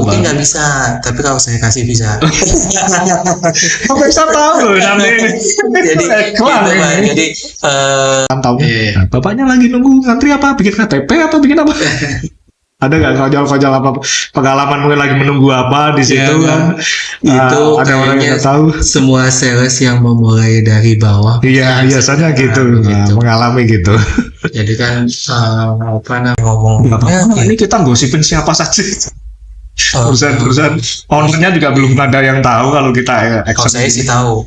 mungkin nggak bisa, tapi kalau saya kasih bisa. Apa bisa tahu loh nanti. Jadi gitu, Pak. Jadi tahu. Nah, bapaknya lagi nunggu ngantri apa? Bikin KTP apa bikin apa? Ada nggak kojol-kojol apa pengalaman mungkin lagi menunggu apa di situ kan? Itu ada orang yang tahu. Semua sales yang memulai dari bawah. Iya, biasanya gitu. Mengalami gitu. Jadi kan apa namanya ngomong. Ini kita gosipin siapa saja. Perusahaan ownernya juga belum ada yang tahu kalau kita. Kalau saya sih tahu.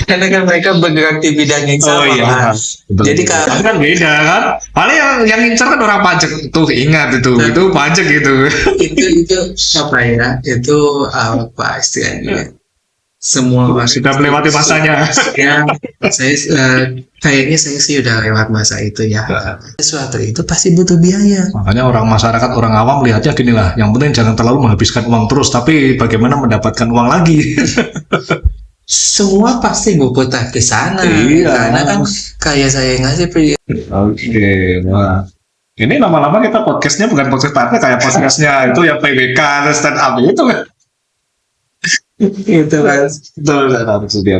Karena kan mereka bergerak di bidang yang sama. Iya. Jadi kan beda kan. Paling yang ngincer kan orang pajak tuh, ingat itu pajak gitu. itu apa ya? Itu apa istilahnya? Semua sudah melewati masanya. Ya, saya kayaknya saya sih udah lewat masa itu ya. Sesuatu itu pasti butuh biaya. Makanya orang masyarakat, orang awam lihatnya gini lah. Yang penting jangan terlalu menghabiskan uang terus, tapi bagaimana mendapatkan uang lagi. Semua pasti berputar ke sana. Iya. Karena kan kayak saya ngasih Oke, wah. Ini lama-lama kita podcastnya bukan podcast partai, kayak podcastnya itu yang PWK stand up itu kan. Itu kan.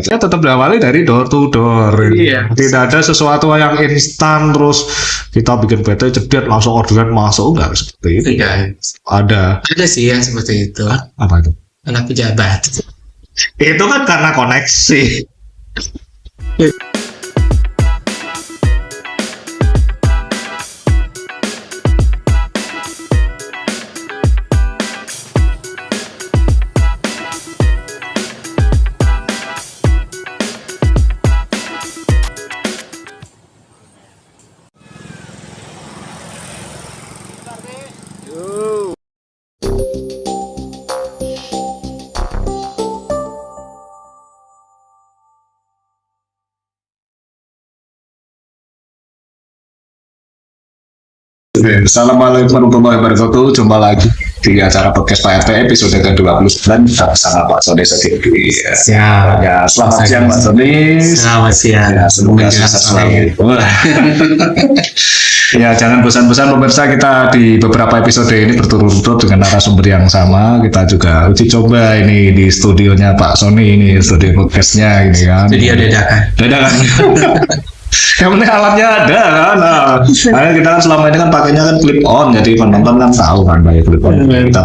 Saya tetap diawali dari door to door. Iya. Tidak ada sesuatu yang instan terus kita bikin PT cedet langsung orderan masuk, enggak seperti itu. Iya. Ada sih yang seperti itu. Apa itu? Anak pejabat. Itu kan karena koneksi. Assalamualaikum warahmatullahi wabarakatuh. Jumpa lagi di acara podcast Pak RT episode ke-29 bersama Pak Sony Setiaudi. Ya, selamat siang Pak Sony. Selamat siang. Ya, semoga sukses selalu. Ya, jangan bosan-bosan pemirsa, kita di beberapa episode ini berturut-turut dengan narasumber yang sama. Kita juga uji coba ini di studionya Pak Sony, ini studio podcastnya ini kan. Studio dadakan. Yang penting alatnya ada kan. Nah, kita kan selama ini kan pakainya kan clip on, jadi penonton kan tahu kan pakai clip on. Kita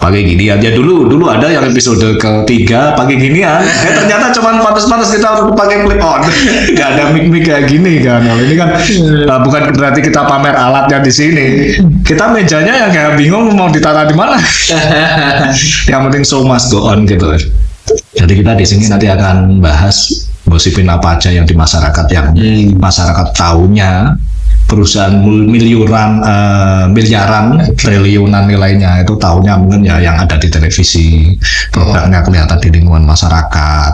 pakai gini aja dulu ada yang episode ketiga pakai ginian. Ternyata cuma pantas-pantas kita untuk pakai clip on. Gak ada mic kayak gini kan. Kalau ini kan bukan berarti kita pamer alatnya di sini. Kita mejanya yang kayak bingung mau ditaruh di mana. Yang penting show must go on gitu. Jadi kita di sini nanti akan bahas gosipin apa aja yang di masyarakat yang masyarakat tahunya, perusahaan miliaran triliunan nilainya itu tahunya mungkin ya yang ada di televisi, produknya kelihatan di lingkungan masyarakat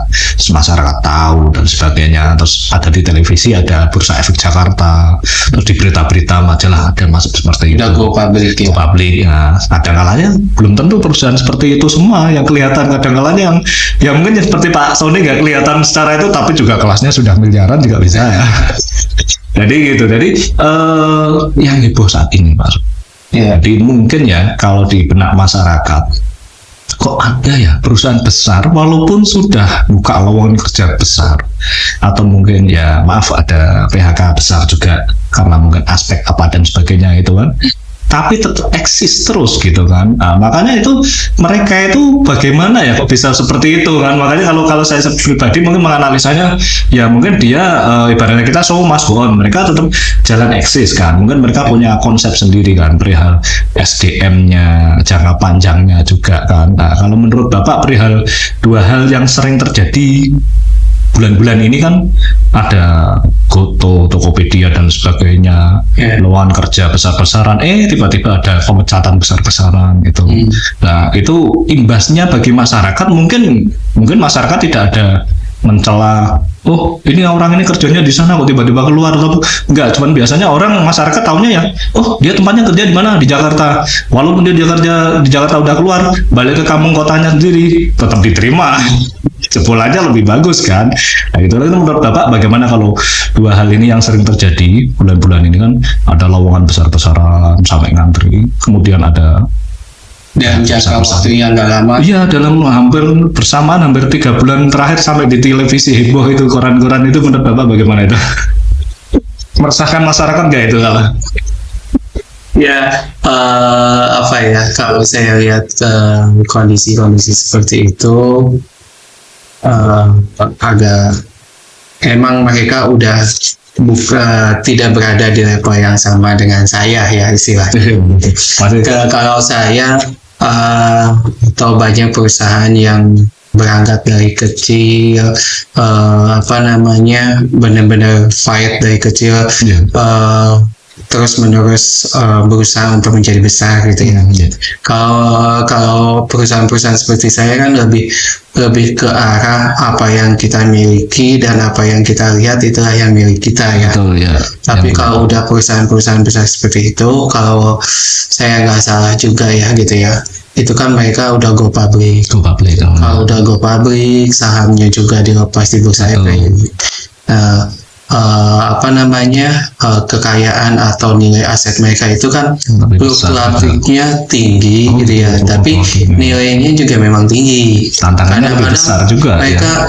tahu dan sebagainya. Terus ada di televisi, ada Bursa Efek Jakarta, terus di berita-berita majalah ada masuk seperti itu. Go public ya. Kadang-kalanya belum tentu perusahaan seperti itu semua yang kelihatan, kadang-kalanya yang mungkin seperti Pak Sony nggak kelihatan secara itu tapi juga kelasnya sudah miliaran juga bisa ya. Jadi yang heboh saat ini Pak. Ya. Jadi mungkin ya kalau di benak masyarakat kok ada ya perusahaan besar walaupun sudah buka lowongan kerja besar atau mungkin ya maaf ada PHK besar juga karena mungkin aspek apa dan sebagainya itu kan, tapi tetap eksis terus gitu kan. Nah, makanya itu mereka itu bagaimana ya kok bisa seperti itu kan. Makanya kalau saya pribadi mungkin menganalisanya ya mungkin dia ibaratnya kita show must go on, mereka tetap jalan eksis kan. Mungkin mereka punya konsep sendiri kan perihal SDM-nya, jangka panjangnya juga kan. Nah, kalau menurut Bapak perihal dua hal yang sering terjadi bulan-bulan ini kan, ada Goto, Tokopedia dan sebagainya, lowongan kerja besar-besaran, tiba-tiba ada pemecatan besar-besaran gitu. Nah itu imbasnya bagi masyarakat, mungkin masyarakat tidak ada mencela, oh ini orang ini kerjanya di sana kok tiba-tiba keluar, atau enggak, cuman biasanya masyarakat tahunya ya, oh dia tempatnya kerja di mana, di Jakarta, walaupun dia di Jakarta udah keluar, balik ke kampung kotanya sendiri tetap diterima. Jebol aja lebih bagus kan. Nah itu menurut Bapak bagaimana kalau dua hal ini yang sering terjadi bulan-bulan ini kan, ada lowongan besar-besaran sampai ngantri, kemudian ada dalam jangka waktu yang nggak lama. Iya, dalam hampir 3 bulan terakhir sampai di televisi heboh itu koran-koran itu, menurut Bapak bagaimana itu? Meresahkan masyarakat nggak itu kalau? Ya, apa ya? Kalau saya lihat kondisi-kondisi seperti itu, agak emang mereka udah tidak berada di level yang sama dengan saya ya istilahnya. Kalau saya tahu banyak perusahaan yang berangkat dari kecil, benar-benar fight dari kecil, terus menerus berusaha untuk menjadi besar gitu ya. Kalau perusahaan-perusahaan seperti saya kan lebih ke arah apa yang kita miliki dan apa yang kita lihat itulah yang milik kita ya. Betul, ya. Tapi kalau udah perusahaan-perusahaan besar seperti itu, kalau saya nggak salah juga ya gitu ya, itu kan mereka udah go public. Kalau udah go public, sahamnya juga dilepas di bursa efek. Kekayaan atau nilai aset mereka itu kan fluktuasinya tinggi gitu ya, tapi nilainya juga memang tinggi. Tantangannya lebih besar juga mereka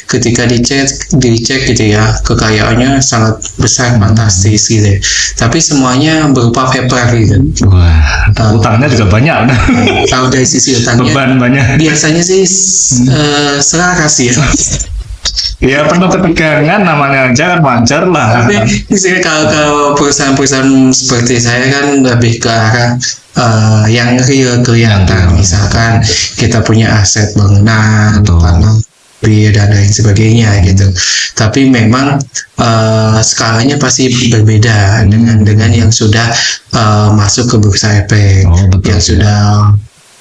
ketika dicek gitu ya, kekayaannya sangat besar, fantastis gitu ya. Tapi semuanya berupa paper gitu. Wah, utangnya juga banyak. Kalau dari sisi utangnya beban banyak. Biasanya sih selaras ya. Ya perlu ketegangan, namanya aja kan wajar lah. Tapi kalau perusahaan-perusahaan seperti saya kan lebih ke arah yang real kelihatan. Misalkan kita punya aset bangunan, tanah, dan lain sebagainya gitu. Tapi memang skalanya pasti berbeda dengan yang sudah masuk ke bursa efek, yang sudah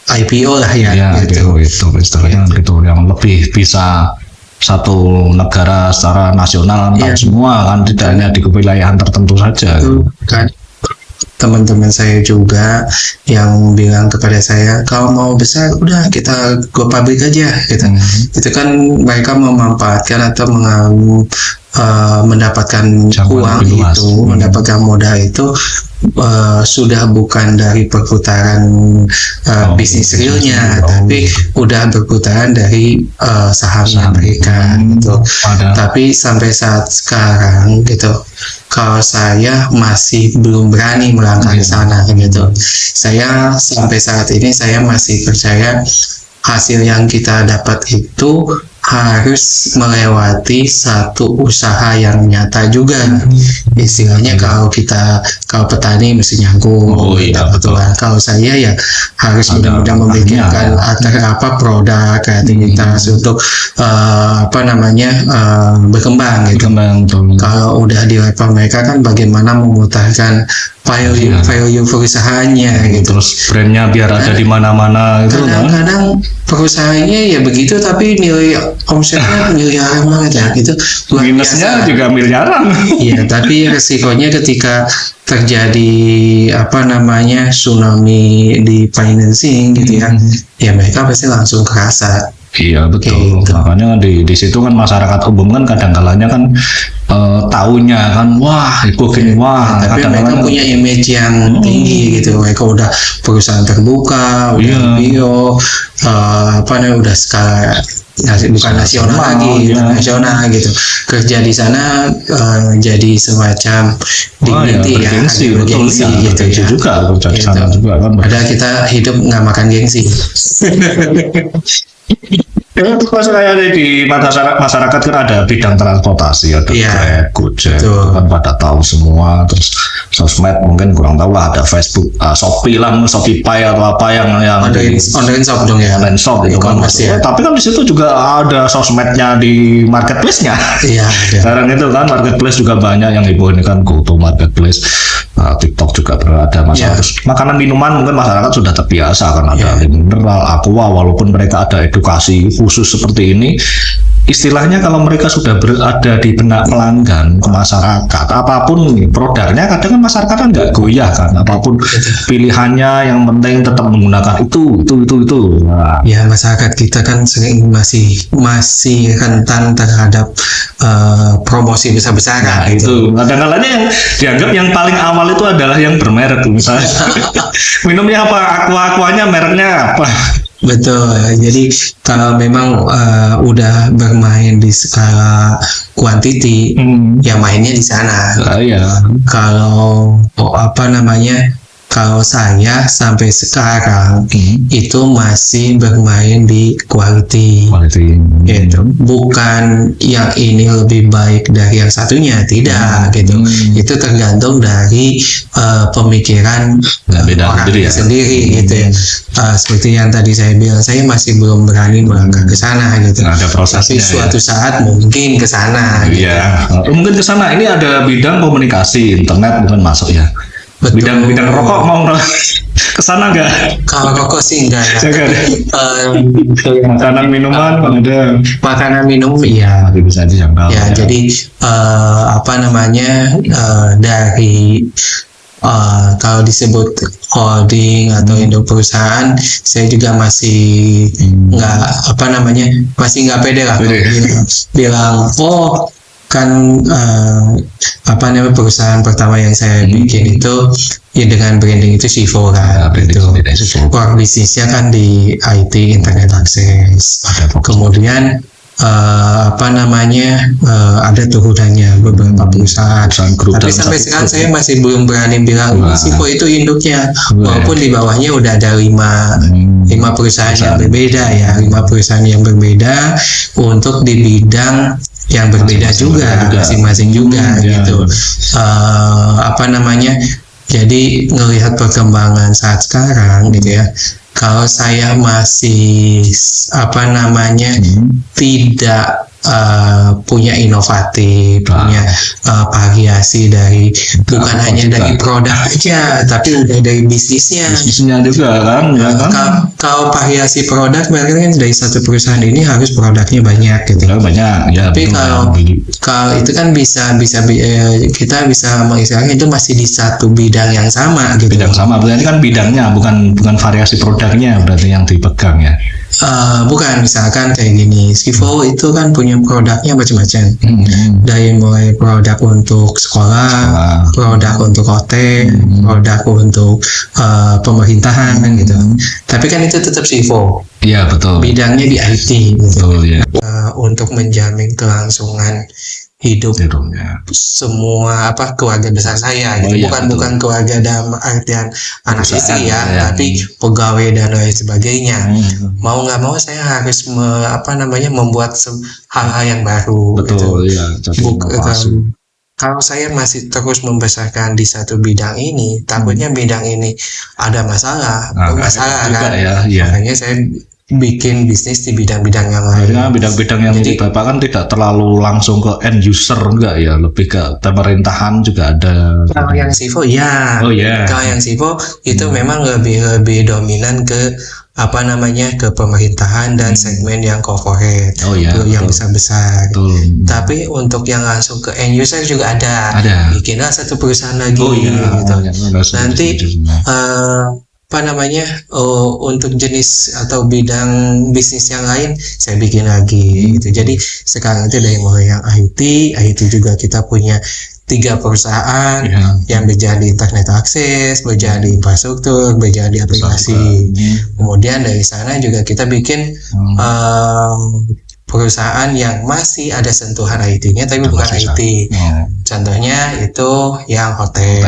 IPO lah ya gitu. Itu istilahnya gitu, yang lebih bisa satu negara secara nasional tahu semua kan, tidak hanya di kewilayahan tertentu saja. Kan teman-teman saya juga yang bilang kepada saya, kalau mau besar udah kita go public aja gitu. Itu kan mereka memanfaatkan atau mendapatkan uang itu, mendapatkan modal itu sudah bukan dari perputaran bisnis realnya, tapi udah berputaran dari sahamnya mereka gitu. Tapi sampai saat sekarang gitu, kalau saya masih belum berani melangkah ke sana gitu. Saya sampai saat ini saya masih percaya hasil yang kita dapat itu harus melewati satu usaha yang nyata juga. Istilahnya kalau petani mesti nyangkut. Betul. Kalau saya ya harus benar-benar memikirkan produk kreativitas untuk berkembang gitu. Kalau udah di level mereka kan bagaimana memutarkan value perusahaannya gitu. Terus brandnya biar ada di mana-mana itu. Kadang-kadang perusahaannya ya begitu, tapi nilai omsetnya miliaran banget ya gitu. Minusnya juga miliaran. Iya, tapi resikonya ketika terjadi tsunami di financing gitu ya, ya mereka pasti langsung kerasa. Iya betul, gitu. Makanya di situ kan masyarakat umum kan kadang-kalanya kan taunya kan wah itu gini tapi mereka punya image yang tinggi gitu. Mereka udah perusahaan terbuka, udah bio, udah skala bukan nasional lagi, nasional gitu. Kerja di sana jadi semacam dignity ya, bergengsi gitu ya. Juga kerja di sana juga kan. Padahal kita hidup nggak makan gengsi. Ya itu kayak di masyarakat kan ada bidang transportasi, ada Grab, Gojek, kan pada tahu semua. Terus sosmed mungkin kurang tahu lah, ada Facebook, Shopee lah, Shopee Pay atau apa yang online shop dong ya, online shop itu kan. Tapi kan di situ juga ada sosmednya di marketplace-nya. Iya. Sekarang itu kan marketplace juga banyak yang ibu ini kan GoTo Marketplace. TikTok juga berada masalah. Terus makanan minuman mungkin masyarakat sudah terbiasa kan ada mineral, aqua, walaupun mereka ada edukasi khusus seperti ini, istilahnya kalau mereka sudah berada di benak pelanggan ke masyarakat, apapun produknya kadang kan masyarakat kan nggak goyah kan, apapun pilihannya yang penting tetap menggunakan itu. Nah, Ya, masyarakat kita kan sering masih rentan terhadap promosi besar-besaran nah itu kadang-kadang yang dianggap yang paling awal itu adalah yang bermerek misalnya minumnya apa, aquanya mereknya apa. Betul. Jadi kalau memang udah bermain di skala kuantiti, ya mainnya di sana. Iya. Kalau kalau saya sampai sekarang itu masih bermain di quality. Gitu. Bukan yang ini lebih baik dari yang satunya, tidak gitu. Itu tergantung dari pemikiran orang sendiri gitu ya. Seperti yang tadi saya bilang, saya masih belum berani melangkah ke sana gitu. Ada prosesnya. Tapi suatu saat mungkin ke sana. Iya. Mungkin ke sana. Ini ada bidang komunikasi, internet mungkin masuk ya. Betul. Bidang rokok mau ke sana nggak? Kalau rokok sih enggak ya. Makanan minuman ada. Makanan minum iya. Bisa dijangkau. Ya, jadi dari kalau disebut holding atau induk perusahaan, saya juga masih masih nggak pede lah bilang kan perusahaan pertama yang saya bikin itu ya dengan branding itu Sivo kan, gitu. Core bisnisnya kan di IT, internet access. Kemudian ada turunannya beberapa perusahaan. Tapi sampai sekarang saya masih belum berani bilang Sivo itu induknya, walaupun di bawahnya udah ada lima perusahaan yang berbeda ya, 5 perusahaan yang berbeda untuk di bidang yang berbeda juga masing-masing juga gitu. Jadi ngelihat perkembangan saat sekarang gitu ya, kalau saya masih tidak punya inovatif, punya variasi dari bukan hanya dari produk aja, tapi udah dari bisnisnya juga kan. Kalau variasi produk berarti kan dari satu perusahaan ini harus produknya banyak gitu. Banyak ya. Tapi kalau itu kan bisa kita bisa mengistilahkan itu masih di satu bidang yang sama gitu. Bidang sama, berarti kan bidangnya bukan variasi produknya berarti yang dipegang ya. Bukan, misalkan kayak gini, Sivo itu kan punya produknya macam-macam. Dari mulai produk untuk sekolah, produk untuk hotel, produk untuk pemerintahan gitu. Tapi kan itu tetap Sivo. Iya, betul. Bidangnya di IT gitu. Betul, ya. Untuk menjamin kelangsungan hidup semua keluarga besar saya gitu. Bukan keluarga dalam artian anak istri ya, tapi pegawai dan lain sebagainya. Mau nggak mau saya harus membuat hal-hal yang baru. Betul gitu. Ya. Kalau saya masih terus membesarkan di satu bidang ini, takutnya bidang ini ada masalah kan. Ya. Makanya saya bikin bisnis di bidang-bidang yang lain. Bidang-bidang yang Bapak kan tidak terlalu langsung ke end user enggak ya, lebih ke pemerintahan juga ada. Kalau yang Sivo ya. Kalau yang Sivo itu memang lebih dominan ke ke pemerintahan dan segmen yang corporate, yang besar-besar. Tapi untuk yang langsung ke end user juga ada. Bikinlah satu perusahaan lagi gitu. Nanti untuk jenis atau bidang bisnis yang lain saya bikin lagi gitu. Jadi sekarang itu dari mulai yang IT juga kita punya 3 perusahaan yang menjadi internet akses, menjadi infrastruktur, menjadi aplikasi. Kemudian dari sana juga kita bikin perusahaan yang masih ada sentuhan IT-nya tapi bukan IT. Contohnya itu yang hotel.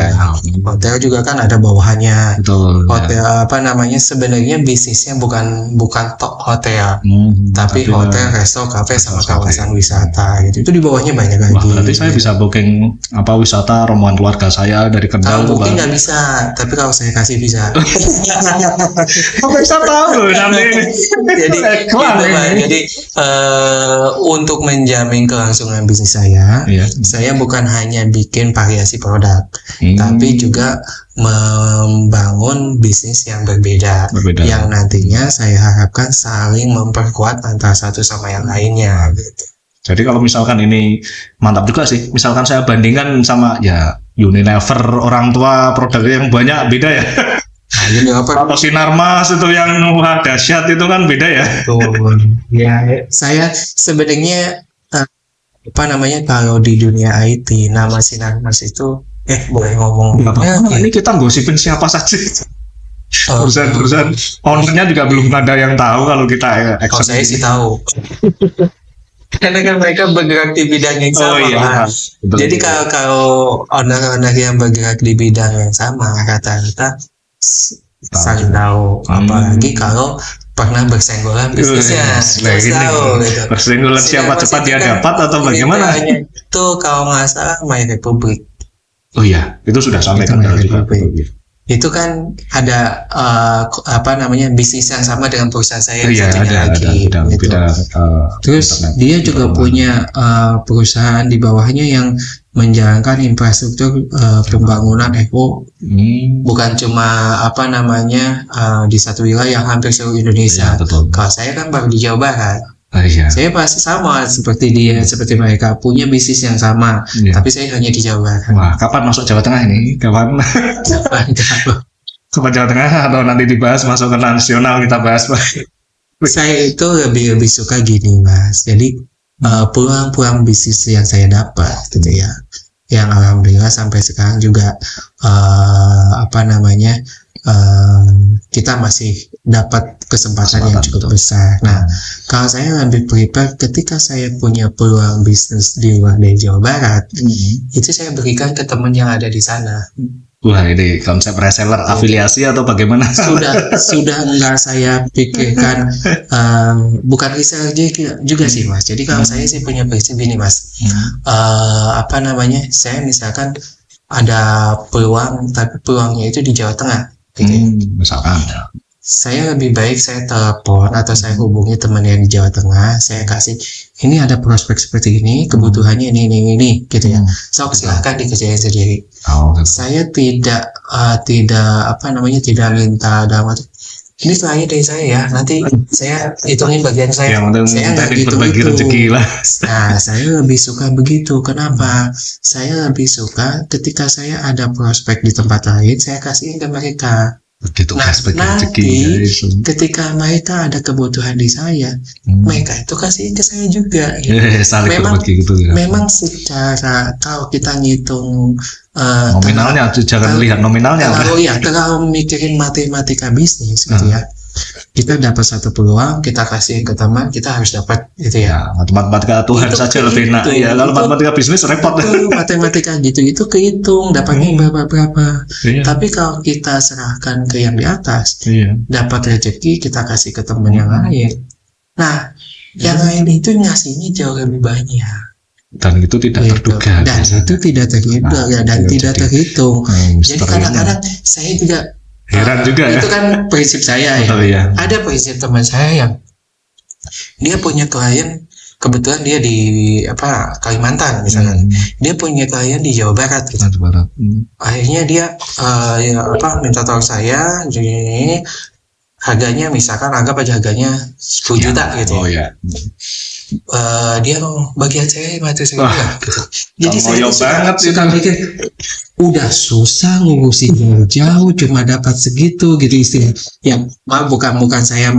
Hotel juga kan ada bawahannya. Hotel sebenarnya bisnisnya bukan tok hotel, tapi hotel, resto, kafe sama kawasan wisata gitu. Itu di bawahnya banyak lagi. Berarti saya bisa booking wisata rombongan keluarga saya dari Kendal. Kalau booking nggak bisa, tapi kalau saya kasih bisa. Bisa tahu nanti. Jadi untuk menjamin kelangsungan bisnis saya bukan hanya bikin variasi produk, tapi juga membangun bisnis yang berbeda, yang nantinya saya harapkan saling memperkuat antara satu sama yang lainnya gitu. Jadi kalau misalkan ini mantap juga sih, misalkan saya bandingkan sama ya Unilever, orang tua produknya yang banyak beda ya. Kalau Sinarmas itu yang wah dahsyat itu kan beda ya. Ya, saya sebenarnya kalau di dunia IT nama Sinarmas itu boleh ngomong. Ini kita gosipin siapa saja. Perusahaan ownernya juga belum ada yang tahu kalau kita. Kalau saya sih tahu. Karena kan mereka bergerak di bidang yang sama. Jadi kalau owner-owner yang bergerak di bidang yang sama rata-rata saling tahu. Apalagi kalau pernah bersenggolan bisnisnya, tahu gitu. Bersenggolan siapa cepat dia dapat atau bagaimana? Itu kalau nggak salah My Republic. Oh iya, itu sudah sampai kan juga. Itu kan ada bisnis yang sama dengan perusahaan saya ada, lagi. Terus dia juga punya perusahaan di bawahnya yang menjalankan infrastruktur pembangunan eco, bukan cuma di satu wilayah, hampir seluruh Indonesia. Kalau saya kan baru di Jawa Barat. Saya pasti sama seperti dia, seperti mereka punya bisnis yang sama, tapi saya hanya di Jawa Barat. Wah, kapan masuk Jawa Tengah ini? Kapan Jawa Tengah atau nanti dibahas masuk ke nasional kita bahas, Pak? Saya itu lebih suka gini, Mas. Jadi peluang bisnis yang saya dapat gitu ya, yang alhamdulillah sampai sekarang juga kita masih dapat kesempatan yang cukup besar. Nah, kalau saya lebih prepare ketika saya punya peluang bisnis di luar dari Jawa Barat, itu saya berikan ke teman yang ada di sana. Wah, ini konsep reseller afiliasi atau bagaimana? Sudah enggak saya pikirkan, bukan reseller juga sih, Mas. Jadi kalau saya sih punya prinsip ini, Mas. Saya misalkan ada peluang, tapi peluangnya itu di Jawa Tengah. Misalkan saya lebih baik saya telepon atau saya hubungi teman yang di Jawa Tengah, saya kasih ini ada prospek seperti ini, kebutuhannya ini gitu ya. So silakan dikerjain sendiri. Saya tidak minta dalam waktu ini selain dari saya ya, nanti saya hitungin bagian saya. Saya nggak gitu. Nah, saya lebih suka begitu. Kenapa? Saya lebih suka ketika saya ada prospek di tempat lain, saya kasihin ke mereka. Nanti ketika mereka ada kebutuhan di saya, mereka itu kasihin ke saya juga. Memang secara kalau kita ngitung nominalnya, jangan lihat nominalnya. Kalau mikirin matematika bisnis gitu ya, kita dapat satu peluang, kita kasih ke teman, kita harus dapat gitu ya. Matematika Tuhan itu saja lebih enak. Ya, kalau matematika bisnis repot. Matematika gitu itu kehitung dapatnya berapa. Tapi kalau kita serahkan ke yang di atas, dapat rezeki kita kasih ke teman yang lain. Nah, yang lain itu ngasihnya jauh lebih banyak. Dan itu tidak terduga. Dan tidak terhitung. Jadi kadang-kadang saya juga heran juga itu kan prinsip saya ya. Ada prinsip teman saya yang dia punya klien, kebetulan dia di Kalimantan misalkan, dia punya klien di Jawa Barat gitu. Akhirnya dia minta tolong saya, jadi harganya misalkan anggap aja harganya 10 juta gitu. Dia bagian saya 500 ribu gitu. Jadi saya suka mikir, udah susah ngurusin jauh cuma dapat segitu gitu istilah. Ya, bukan saya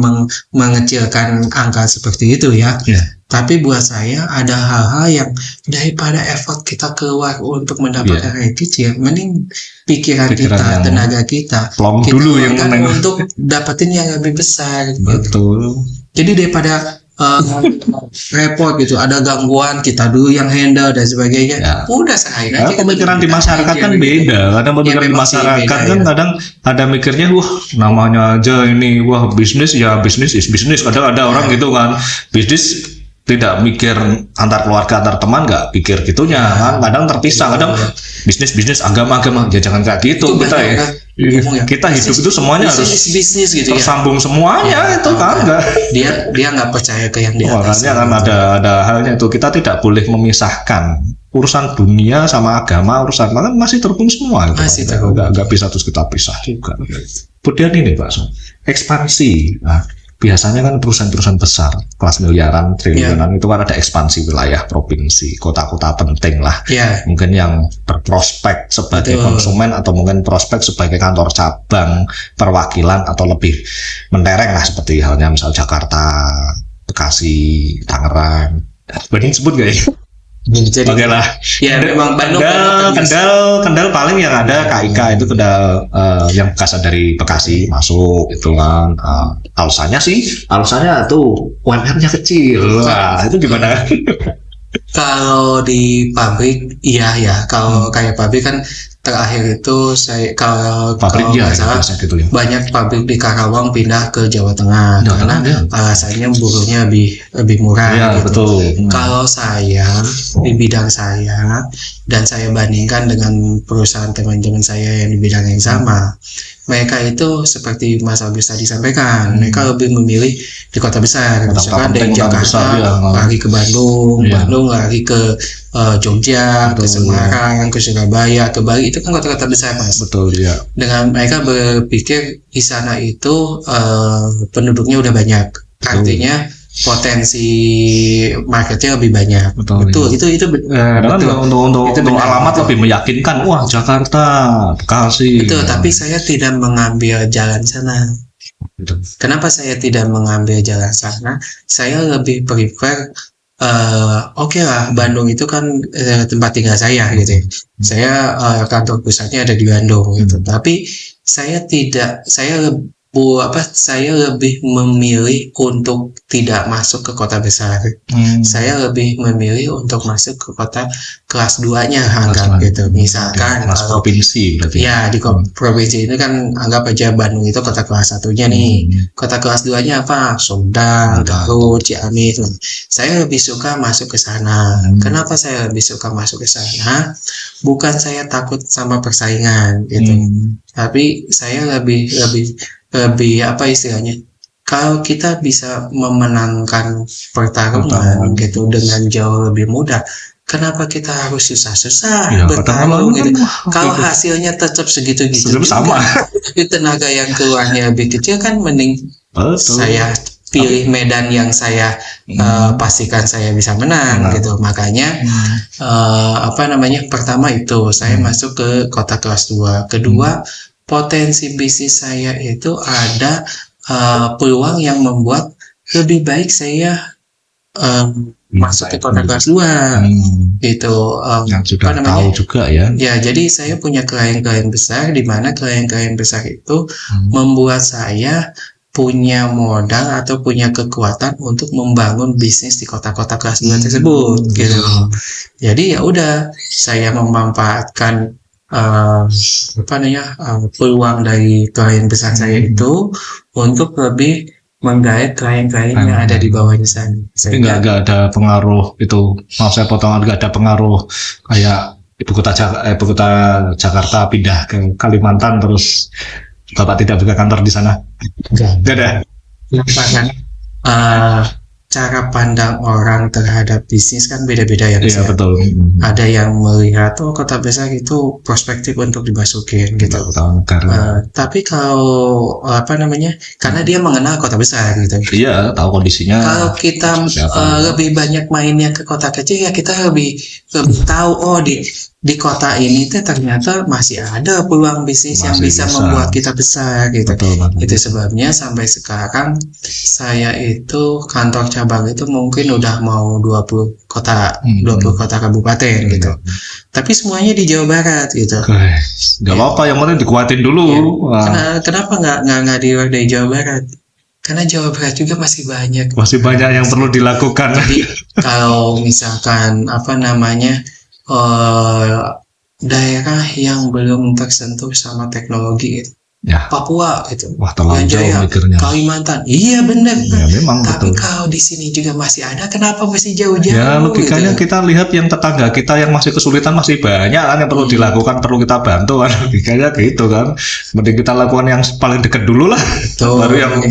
mengecilkan angka seperti itu ya. Tapi buat saya ada hal-hal yang daripada effort kita keluar untuk mendapatkan yang kecil, mending pikiran kita, tenaga kita dulu yang untuk dapetin yang lebih besar. Betul. Jadi daripada repot gitu, ada gangguan kita dulu yang handle dan sebagainya. Udah serahin aja. Pemikiran di masyarakat kan beda. Kadang pemikiran di masyarakat kan kadang ada mikirnya namanya aja ini bisnis is bisnis. Kadang ada orang gitu kan, bisnis tidak mikir antar keluarga, antar teman, nggak pikir gitunya kan. Kadang terpisah, kadang bisnis agama ya jangan kayak gitu. Kita hidup itu semuanya bisnis gitu tersambung semuanya itu kan enggak. Dia nggak percaya ke yang di atas. Makanya kan ada halnya itu kita tidak boleh memisahkan. urusan dunia sama agama, urusan mana masih terhubung semua. Masih terhubung. Nggak bisa terus kita pisah juga. Kemudian ini Pak Son, ekspansi. Nah, biasanya kan perusahaan-perusahaan besar, kelas miliaran, triliunan itu kan ada ekspansi wilayah provinsi, kota-kota penting lah. Mungkin yang berprospek sebagai konsumen atau mungkin prospek sebagai kantor cabang, perwakilan atau lebih mentereng lah seperti halnya misal Jakarta, Bekasi, Tangerang. Banding sebut gak ya? Jadi, oke lah. Ya memang Kendal paling yang ada KIK itu Kendal yang bekasan dari Bekasi masuk itu kan. Alasannya tuh UMR-nya kecil. Wah, itu gimana? Kalau di pabrik iya ya. Kalau kayak pabrik kan terakhir itu saya kalau nggak salah gitu ya. Banyak pabrik di Karawang pindah ke Jawa Tengah karena alasannya buruhnya lebih murah. Ya, gitu. Betul. Kalau saya di bidang saya dan saya bandingkan dengan perusahaan teman-teman saya yang di bidang yang sama, mereka itu seperti Mas Agus tadi sampaikan, mereka lebih memilih di kota besar, misalkan dari Jakarta lari ke Bandung, Bandung lari ke Jogja, ke Semarang, ke Surabaya, ke Bali, itu kan kota-kota besar Mas. Betul ya. Dengan mereka berpikir di sana itu penduduknya udah banyak, artinya potensi marketnya lebih banyak. Betul. Itu untuk alamat lebih meyakinkan. Wah, Jakarta, Bekasi. Betul, tapi saya tidak mengambil jalan sana. Betul. Kenapa saya tidak mengambil jalan sana? Saya lebih prefer oke lah, Bandung itu kan tempat tinggal saya gitu. Saya kantor pusatnya ada di Bandung gitu. Tapi saya lebih memilih untuk tidak masuk ke kota besar. Saya lebih memilih untuk masuk ke kota kelas 2-nya anggap gitu. Misalkan kalau provinsi berarti. Ya, di provinsi ini kan anggap aja Bandung itu kota kelas 1-nya nih. Kota kelas 2-nya apa? Sumedang, Garut, Ciamis. Saya lebih suka masuk ke sana. Kenapa saya lebih suka masuk ke sana? Bukan saya takut sama persaingan gitu. Tapi saya lebih apa istilahnya, kalau kita bisa memenangkan pertarungan gitu dengan jauh lebih mudah, kenapa kita harus susah-susah bertarung gitu? Kalau hasilnya tetap segitu-gitu sama, tapi tenaga yang keluarnya lebih kecil kan mending saya pilih medan yang saya pastikan saya bisa menang gitu. Makanya pertama itu saya masuk ke kota kelas 2. Kedua, potensi bisnis saya itu ada peluang yang membuat lebih baik saya masuk ke kota kelas 2 gitu. Yang sudah tahu juga ya. Ya, jadi saya punya klien-klien besar, di mana klien-klien besar itu membuat saya punya modal atau punya kekuatan untuk membangun bisnis di kota-kota kelas 2 tersebut gitu. Jadi ya udah, saya memanfaatkan peluang dari klien besar saya itu untuk lebih menggait klien-klien yang ada di bawahnya sana. Tapi nggak ada pengaruh itu, maaf saya potong, nggak ada pengaruh kayak ibu kota Jakarta pindah ke Kalimantan terus Bapak tidak buka kantor di sana? Nggak ada. Cara pandang orang terhadap bisnis kan beda-beda ya. Iya, betul. Ada yang melihat kota besar itu prospektif untuk dimasukin gitu. Tapi kalau karena dia mengenal kota besar gitu. Iya, tahu kondisinya. Kalau kita lebih banyak mainnya ke kota kecil, ya kita lebih tahu di kota ini ternyata masih ada peluang bisnis yang bisa membuat kita besar gitu. Itu sebabnya sampai sekarang saya itu kantor cabang itu mungkin udah mau 20 kota kabupaten gitu. Tapi semuanya di Jawa Barat gitu. Gak apa-apa, yang penting dikuatin dulu. Ya. Kenapa nggak di Jawa Barat? Karena Jawa Barat juga masih banyak yang perlu dilakukan. Jadi kalau misalkan daerah yang belum tersentuh sama teknologi itu, Papua gitu, wah terlalu jauh mikirnya. Kalimantan, iya benar. Ya, memang tapi betul. Kalau di sini juga masih ada, kenapa masih jauh-jauh? Ya logikanya gitu. Kita lihat yang tetangga kita yang masih kesulitan masih banyak kan yang perlu dilakukan, perlu kita bantu kan. Logikanya gitu kan. Mending kita lakukan yang paling dekat dulu lah.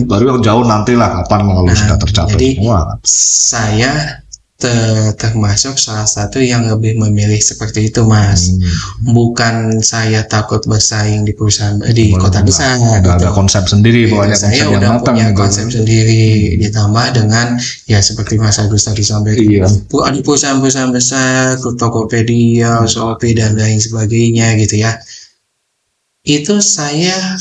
Baru yang jauh nanti lah kapan kalau sudah tercapai jadi, semua. Saya termasuk salah satu yang lebih memilih seperti itu, Mas. Bukan saya takut bersaing di perusahaan di kota besar. Ada konsep sendiri, pokoknya saya konsep yang udah matang punya gitu. konsep sendiri, ditambah dengan ya seperti Mas Agus tadi sampaikan, ada perusahaan-perusahaan besar, Tokopedia, Shopee dan lain sebagainya gitu ya. Itu saya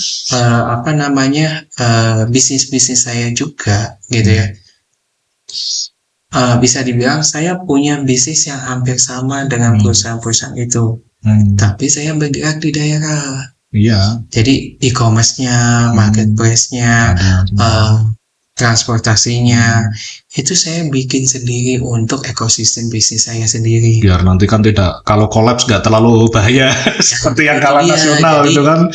bisnis saya juga gitu ya. Bisa dibilang saya punya bisnis yang hampir sama dengan perusahaan-perusahaan itu, tapi saya bergerak di daerah. Iya. Jadi e-commerce-nya, marketplace-nya, transportasinya, itu saya bikin sendiri untuk ekosistem bisnis saya sendiri. Biar nanti kan tidak, kalau kolaps nggak terlalu bahaya seperti yang kalah nasional itu kan.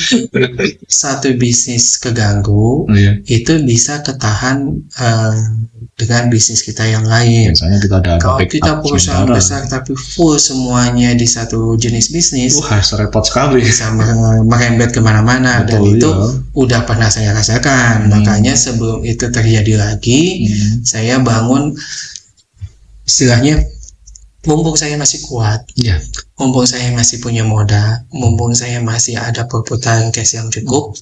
Satu bisnis keganggu, itu bisa ketahan dengan bisnis kita yang lain. Biasanya kita ada kalau kita perusahaan besar tapi full semuanya di satu jenis bisnis, repot sekali, bisa merembet kemana-mana. Dan itu udah pernah saya rasakan. Makanya sebelum itu terjadi lagi, saya bangun istilahnya, mumpung saya masih kuat, mumpung saya masih punya modal, mumpung saya masih ada perputaran cash yang cukup,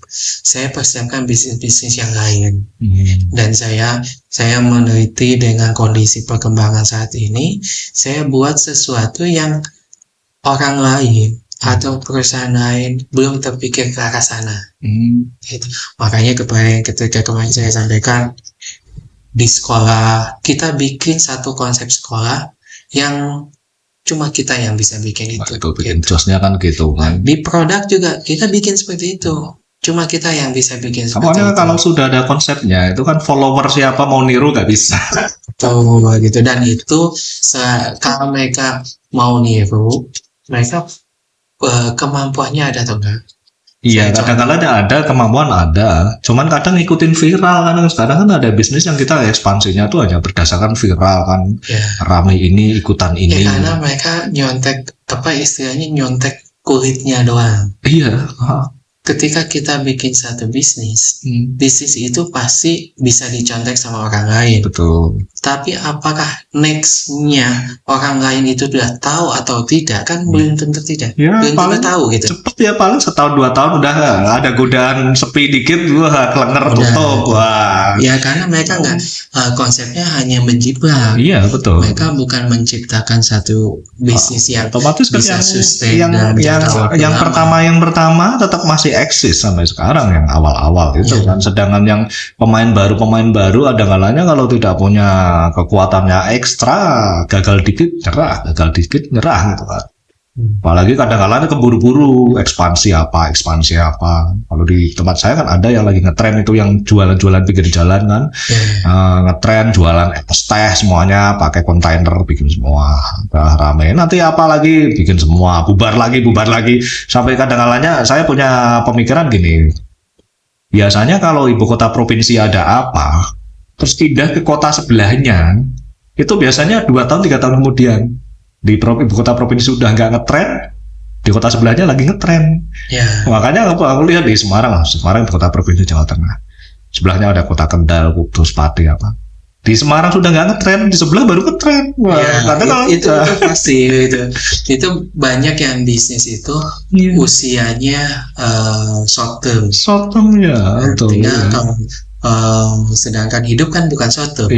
saya persiapkan bisnis-bisnis yang lain. Dan saya meneliti dengan kondisi perkembangan saat ini, saya buat sesuatu yang orang lain atau perusahaan lain belum terpikir ke arah sana. Gitu. Makanya ketika kemarin saya sampaikan, di sekolah kita bikin satu konsep sekolah yang cuma kita yang bisa bikin itu. Itu bikin josnya kan gitu kan. Di produk juga kita bikin seperti itu. Cuma kita yang bisa bikin seperti itu. Kalau sudah ada konsepnya, itu kan follower siapa mau niru nggak bisa. Tuh gitu. Dan itu kalau mereka mau niru, mereka kemampuannya ada atau enggak? Iya, kadang-kadang ada kemampuan ada, cuman kadang ngikutin viral kan. Sekarang kan ada bisnis yang kita ekspansinya tuh hanya berdasarkan viral kan, rame ini ikutan ini. Karena mereka nyontek nyontek kulitnya doang. Iya. Ketika kita bikin satu bisnis, bisnis itu pasti bisa dicontek sama orang lain. Betul. Tapi apakah next-nya orang lain itu sudah tahu atau tidak, kan belum tentu tidak. Ya, belum tentu tahu gitu. Cepet ya, paling setahun 2 tahun udah ada godaan sepi dikit, kelenger tutup. Wah. Ya karena mereka nggak konsepnya hanya menjiplak. Iya betul. Mereka bukan menciptakan satu bisnis yang otomatis bisa sustain yang pertama tetap masih eksis sampai sekarang yang awal-awal itu kan. Sedangkan yang pemain baru ada kalanya kalau tidak punya kekuatannya ekstra, gagal dikit nyerah gitu kan. Apalagi kadang-kadang keburu-buru ekspansi apa. Kalau di tempat saya kan ada yang lagi ngetren itu yang jualan-jualan pinggir jalan kan, ngetren jualan es teh semuanya pakai kontainer bikin semua, udah rame. Nanti apa lagi bikin semua, bubar lagi. Sampai kadang-kadang saya punya pemikiran gini. Biasanya kalau ibu kota provinsi ada apa, terus pindah ke kota sebelahnya, itu biasanya 2 tahun 3 tahun kemudian di ibu kota provinsi sudah nggak ngetren, di kota sebelahnya lagi ngetren. Makanya aku lihat di Semarang ibu kota provinsi Jawa Tengah, sebelahnya ada kota Kendal, Kudus, Pati apa. Di Semarang sudah nggak ngetren, di sebelah baru ngetren. Itu pasti itu banyak yang bisnis itu usianya short term ya. Sedangkan hidup kan bukan short term.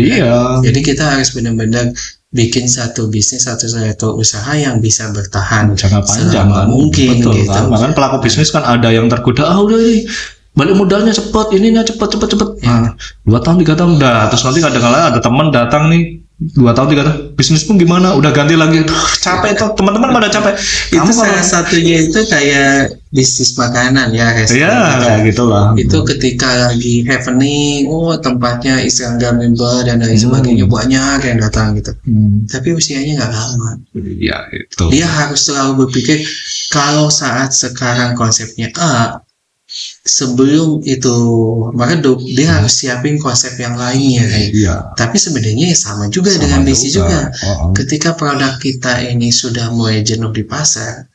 Jadi kita harus benar-benar bikin satu bisnis, satu usaha yang bisa bertahan jangka panjang kan, mungkin. Betul, gitu. Kan? Bahkan pelaku bisnis kan ada yang tergoda, udah ini balik modalnya cepet, ininya cepet. 2 tahun 3 tahun udah. Terus nanti kadang-kadang ada teman datang nih 2 tahun 3 tahun, bisnis pun gimana? Udah ganti lagi. Capek tuh, teman-teman pada capek. Itu salah satunya itu kayak bisnis makanan ya, kayak gitulah. Itu ketika lagi happening, tempatnya Instagramable dan lain sebagainya, banyak yang datang gitu. Tapi usianya nggak lama. Iya itu. Dia harus selalu berpikir kalau saat sekarang konsepnya A, sebelum itu maka dia harus siapin konsep yang lainnya. Tapi sebenarnya sama juga dengan bisnis juga. Ketika produk kita ini sudah mulai jenuh di pasar,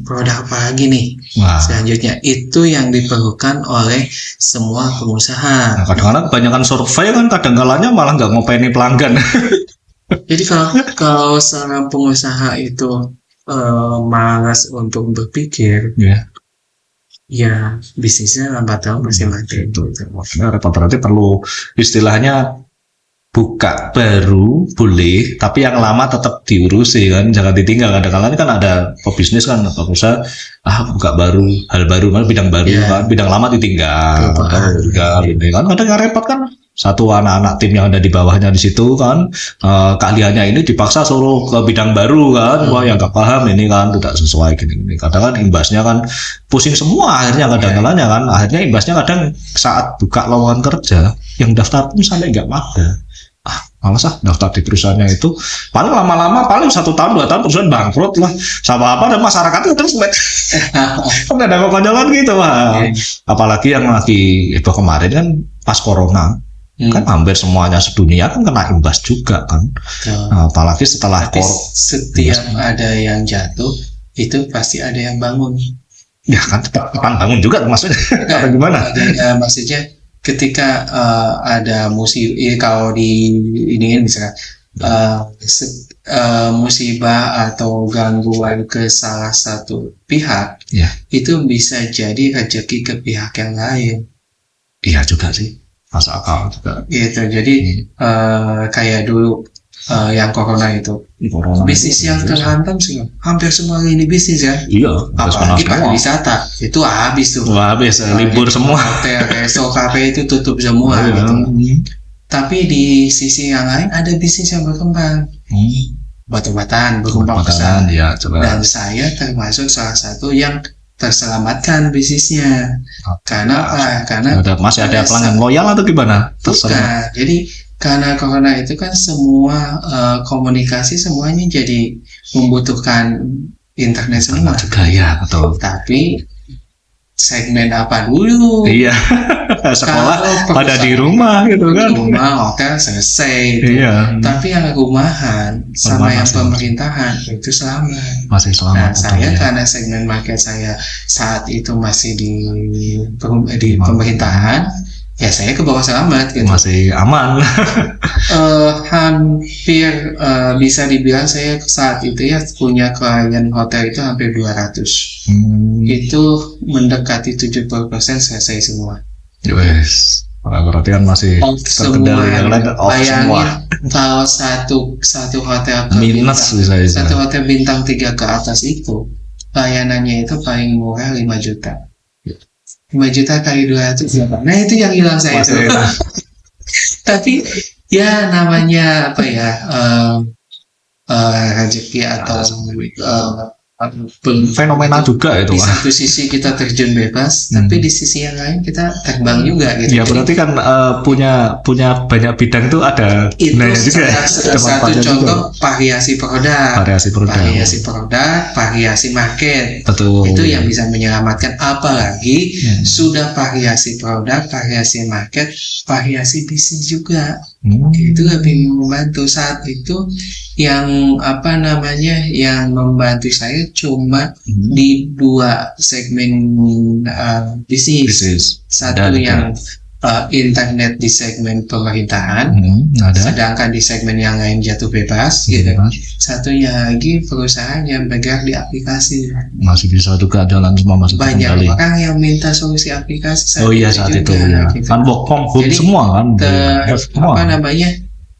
produk apa lagi nih selanjutnya, itu yang diperlukan oleh semua pengusaha. Kadang-kadang kebanyakan survei kan kadang-kalanya malah nggak ngopeni pelanggan. Jadi kalau seorang pengusaha itu malas untuk berpikir, ya bisnisnya lambat tahun masih mati. Itu repot, berarti perlu istilahnya buka baru boleh, tapi yang lama tetap diurusi kan, jangan ditinggal. Kadang-kadang kan ada pebisnis kan, pengusaha buka baru, hal baru, kan bidang baru kan, bidang lama ditinggal. Kan kadang repot kan. Satu anak-anak tim yang ada di bawahnya di situ kan, keahliannya ini dipaksa suruh ke bidang baru kan, wah yang gak paham ini kan tidak sesuai gini. Kadang kan imbasnya kan pusing semua akhirnya kadang-kadang kan, akhirnya imbasnya kadang saat buka lowongan kerja yang daftar pun sampai nggak ada. Malas daftar di perusahaannya itu, paling lama-lama paling 1 tahun 2 tahun perusahaan bangkrut lah, sama apa dan masyarakat itu terus kan ada kekonyolan gitu lah. Apalagi yang lagi itu kemarin kan pas corona. Kan hampir semuanya sedunia kan kena imbas juga kan. Apalagi setelah setiap ada yang jatuh itu pasti ada yang bangun. Ya kan kapan bangun juga maksudnya. Atau gimana? Maksudnya ketika ada kalau di ini misalkan musibah atau gangguan ke salah satu pihak, itu bisa jadi rezeki ke pihak yang lain. Iya juga sih. Masuk akal juga. Gitu. Jadi kayak dulu yang corona itu, bisnis yang terhantam sih, hampir semua ini bisnis ya. Iya. Apalagi pariwisata itu habis tuh. Habis libur semua. Hotel, resto, kafe itu tutup semua. Gitu. Tapi di sisi yang lain ada bisnis yang berkembang. Obat-obatan berkembang besar. Ya, dan saya termasuk salah satu yang terselamatkan bisnisnya. Karena masih ada pelanggan loyal atau gimana? Bukan. Jadi karena corona itu kan semua komunikasi semuanya jadi membutuhkan internet semua. Gaya atau tapi segmen apa dulu? Iya. Sekolah pada di rumah gitu kan. Rumah, hotel selesai. Iya. Tapi yang rumahan sama yang pemerintahan itu selamat. Masih selamat. Nah, saya karena segmen market saya saat itu masih di pemerintahan, ya saya ke bawah selamat gitu. Masih aman. Hampir bisa dibilang saya saat itu ya punya klien hotel itu hampir 200. Itu mendekati 70% selesai semua. Yes. Berarti kan masih terkendali yang lain semua. Kalau satu hotel minus satu hotel bintang 3 ke atas itu layanannya itu paling murah 5 juta. 5 juta kali 200 berapa? Nah itu yang hilang saya itu. Tapi ya namanya apa ya, rezeki atau fenomena juga itu. Di satu sisi kita terjun bebas, tapi di sisi yang lain kita terbang juga gitu. Ya berarti kan punya banyak bidang itu ada. Itu satu contoh variasi produk, variasi market. Betul. Itu yang bisa menyelamatkan. Apalagi sudah variasi produk, variasi market, variasi bisnis juga. Itu lebih membantu saat itu. Yang yang membantu saya cuma di 2 segmen bisnis. Satu yang internet di segmen pemerintahan, sedangkan di segmen yang lain jatuh bebas gitu. Satunya lagi perusahaan yang bergerak di aplikasi. Masih bisa juga jalan semua, masih banyak orang yang minta solusi aplikasi saat saat itu ya. Gitu. Kan work from home semua kan.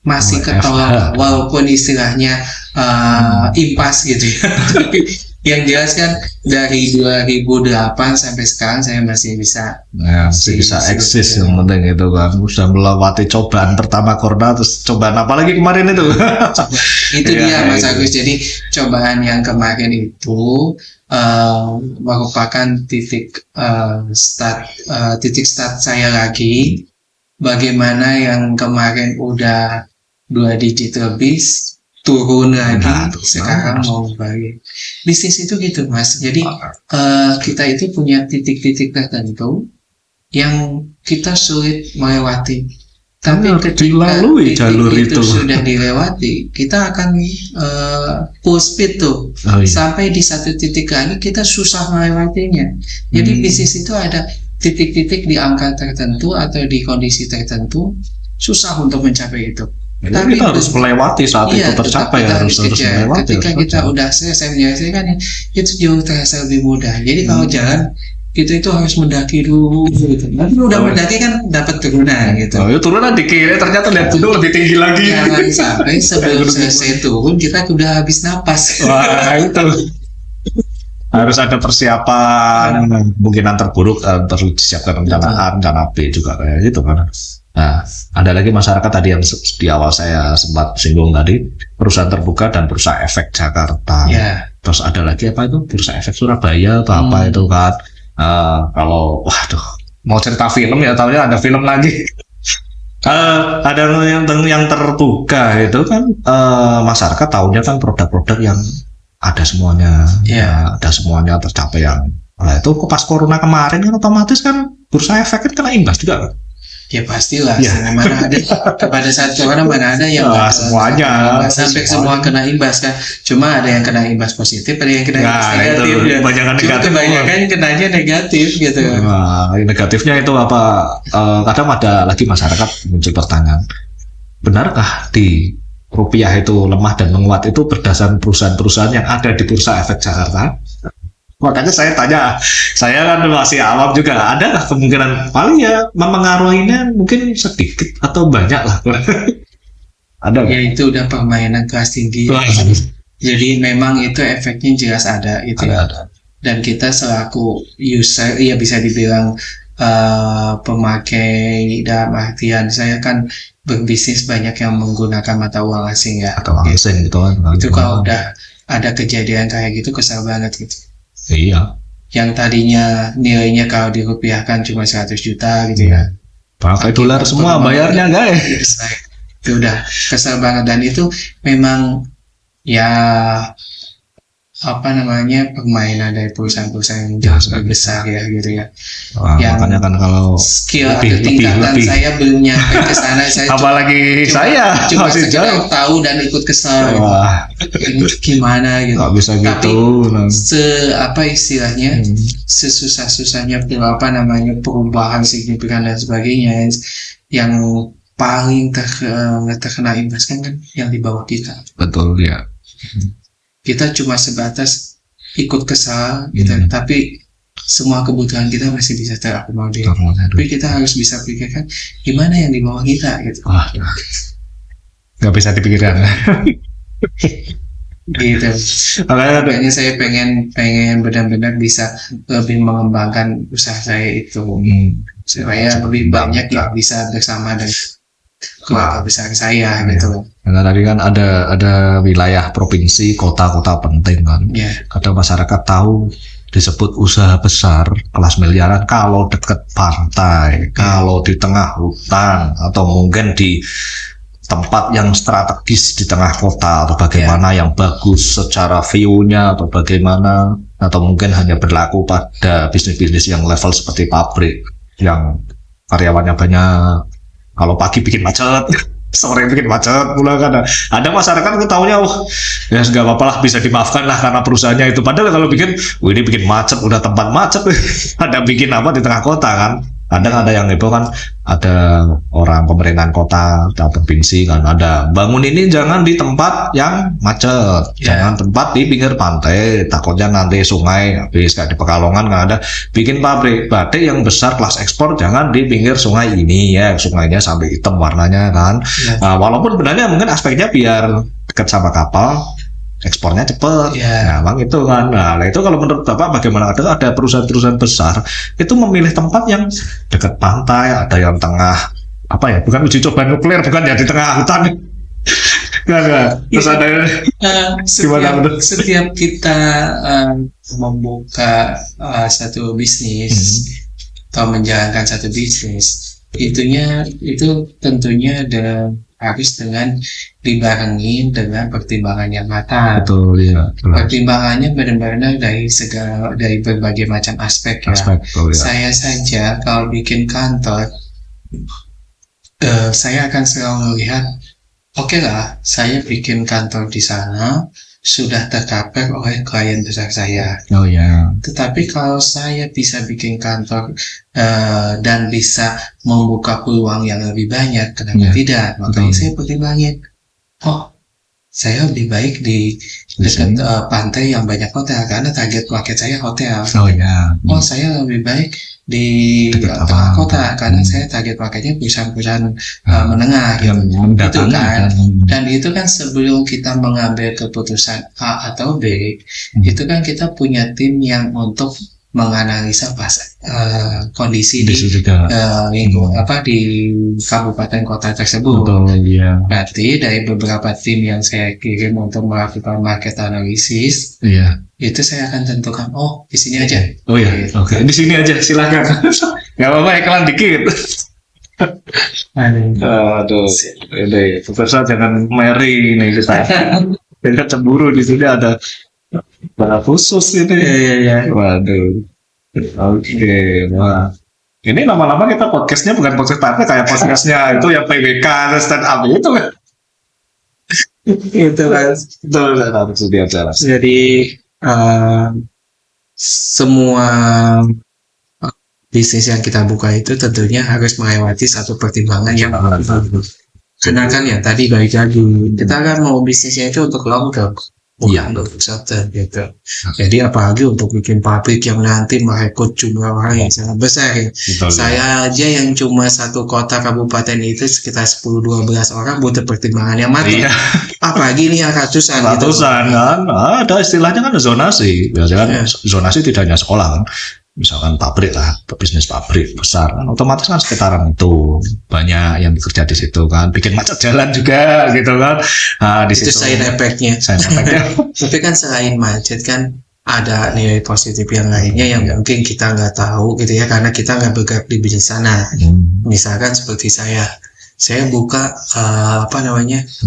Masih ketolong walaupun istilahnya impas gitu ya. Yang jelas kan dari 2008 sampai sekarang saya masih bisa eksis. Yang penting itu kan sudah melewati cobaan pertama corona, terus cobaan apa lagi kemarin itu. Itu dia Mas Agus. Jadi cobaan yang kemarin itu merupakan titik start saya lagi. Bagaimana yang kemarin udah 2 digit lebih turun lagi, sekarang mau balik. Bisnis itu gitu Mas. Jadi kita itu punya titik-titik tertentu yang kita sulit melewati. Tapi ketika jalur itu sudah dilewati, kita akan full speed tuh. Sampai di satu titik lagi kita susah melewatinya. Jadi bisnis itu ada titik-titik di angka tertentu atau di kondisi tertentu susah untuk mencapai itu. Tapi kita harus melewati saat iya, itu tercapai, kita harus kejar. melewati. Ketika kita udah selesai menyelesaikan, itu jauh terasa lebih mudah. Jadi kalau jalan itu harus mendaki dulu gitu. Nanti udah mendaki kan dapat turunan gitu. Oh, turunan di kiri ternyata lihat dulu lebih tinggi lagi. Jangan sampai sebelum selesai turun kita udah habis napas. Wah, itu harus ada persiapan, kemungkinan terburuk, terus disiapkan rencana B juga kayak gitu kan. Nah, ada lagi masyarakat tadi yang di awal saya sempat singgung tadi, perusahaan terbuka dan bursa efek Jakarta. Ya. Terus ada lagi apa itu bursa efek Surabaya atau apa itu kan? Kalau waduh mau cerita film ya, tahunya ada film lagi. Ada yang terbuka itu kan, masyarakat tahunya kan produk-produk yang ada semuanya, ada semuanya tercapai yang. Nah itu pas corona kemarin kan otomatis kan bursa efek kan kena imbas juga kan? Ya pastilah, mana ada pada saat corona mana ada yang semuanya sampai semua kena imbas kan. Cuma ada yang kena imbas positif, ada yang kena imbas negatif. Kebanyakan kenanya negatif gitu. Nah, negatifnya itu apa? Kadang ada lagi masyarakat muncul pertanyaan, benarkah di rupiah itu lemah dan menguat itu berdasarkan perusahaan-perusahaan yang ada di bursa efek Jakarta? Makanya saya tanya, saya kan masih awam juga, ada nggak kemungkinan paling ya mempengaruhinya mungkin sedikit atau banyak lah? Ada ya itu udah permainan kelas tinggi. Jadi memang itu efeknya jelas ada itu. Ada. Dan kita selaku user, ya bisa dibilang pemakai, dalam artian saya kan berbisnis banyak yang menggunakan mata uang asing ya. Atau asing gitu kan. Itu kalau udah ada kejadian kayak gitu kesal banget gitu. Iya. Yang tadinya nilainya kalau dirupiahkan cuma 100 juta gitu ya. Pakai dolar semua bayarnya guys. Itu udah kesal banget, dan itu memang ya permainan dari perusahaan-perusahaan yang jauh lebih besar ya gitu ya. Yang makanya kan kalau skill atau tingkatan saya belum nyampe ke sana, saya apalagi cuma sekedar tahu dan ikut kesal. Wah, gimana gitu. Gak bisa gitu. Tapi istilahnya sesusah-susahnya perubahan signifikan dan sebagainya, yang paling terkena imbas kan yang di bawah kita. Betul ya. Kita cuma sebatas ikut kesal gitu, tapi semua kebutuhan kita masih bisa terakomodir. Tapi kita harus bisa pikirkan gimana yang di bawah kita gitu. Nggak bisa dipikirkan. Gitu. Makanya saya pengen benar-benar bisa lebih mengembangkan usaha saya itu, supaya lebih banyak yang bisa bersama dengan keluarga besar saya gitu. Karena tadi kan ada wilayah provinsi, kota-kota penting kan. Kadang masyarakat tahu disebut usaha besar kelas miliaran kalau dekat pantai, kalau di tengah hutan, atau mungkin di tempat yang strategis di tengah kota, atau bagaimana yang bagus secara view-nya, atau bagaimana, atau mungkin hanya berlaku pada bisnis-bisnis yang level seperti pabrik yang karyawannya banyak. Kalau pagi bikin macet, sore bikin macet pula kan. Ada masyarakat ketahunya, ya nggak apa-apa lah, bisa dimaafkan lah karena perusahaannya itu. Padahal kalau bikin, ini bikin macet, udah tempat macet, ada bikin apa di tengah kota kan. Kadang ada yang itu kan, ada orang pemerintahan kota atau provinsi kan, ada bangun ini jangan di tempat yang macet, jangan tempat di pinggir pantai, takutnya nanti sungai habis. Kayak di Pekalongan kan ada bikin pabrik batik yang besar kelas ekspor, jangan di pinggir sungai ini ya, sungainya sampai hitam warnanya kan. Walaupun sebenarnya mungkin aspeknya biar dekat sama kapal, ekspornya cepat. Nah, bang itu kan. Nah, itu kalau menurut Bapak bagaimana? Ada perusahaan-perusahaan besar itu memilih tempat yang dekat pantai, ada yang tengah bukan uji coba nuklir, bukan ya, di tengah hutan. Terus ada setiap kita membuka satu bisnis atau menjalankan satu bisnis, itu tentunya harus dengan dibarengi dengan pertimbangan yang matang. Betul ya. Pertimbangannya benar-benar dari berbagai macam aspek ya. Saya saja kalau bikin kantor, saya akan selalu melihat Oke lah, saya bikin kantor di sana sudah tercover oleh klien besar saya. Oh ya. Tetapi kalau saya bisa bikin kantor dan bisa membuka peluang yang lebih banyak, kenapa Iya, tidak? Makanya betul. saya pertimbangin, oh saya lebih baik di dekat sini. pantai yang banyak hotel karena target market saya hotel. Oh ya. Oh saya lebih baik di Dekat tengah apa? kota karena saya target marketnya perusahaan-perusahaan menengah gitu. yang Itu mendatangi kan. kan. Dan itu kan sebelum kita mengambil keputusan A atau B, itu kan kita punya tim yang untuk menganalisa kondisi di juga. di kabupaten kota tersebut. Betul, iya. Berarti dari beberapa tim yang saya kirim untuk melakukan market analisis, Iya. itu saya akan tentukan, oh di sini aja. Oh ya, oke. Di sini aja silakan. Gak apa-apa, iklan dikit. Aduh, ini pemirsa jangan meri nih kita. Kita cemburu di sini ada bahasa khusus ini. Iya. Waduh. Oke, wah. Ini lama-lama kita podcastnya bukan podcast partai kayak podcastnya itu yang PBK stand up itu kan. Itu kan. Itu harus diacara. Jadi semua bisnis yang kita buka itu tentunya harus melewati satu pertimbangan yang bagus. Karena kan ya tadi balik lagi, kita kan mau bisnisnya itu untuk long term, bukan untuk short term gitu. Jadi apalagi untuk bikin pabrik yang nanti merekrut jumlah orang yang sangat besar ya. Betul, Saya aja yang cuma satu kota kabupaten itu sekitar 10-12 orang butuh pertimbangan yang matang. Iya. Apalagi ini yang ratusan gitu. Ratusan kan, ada istilahnya kan zonasi. Biasanya kan zonasi tidak hanya sekolah kan. Misalkan pabrik lah, bisnis pabrik besar kan, otomatis kan sekitaran itu banyak yang bekerja di situ kan, bikin macet jalan juga gitu kan. Nah, di Itu situ side effect-nya. Tapi kan selain macet kan ada nilai positif yang lainnya yang mungkin kita nggak tahu gitu ya, karena kita nggak bergerak di bisnis sana. Misalkan seperti saya buka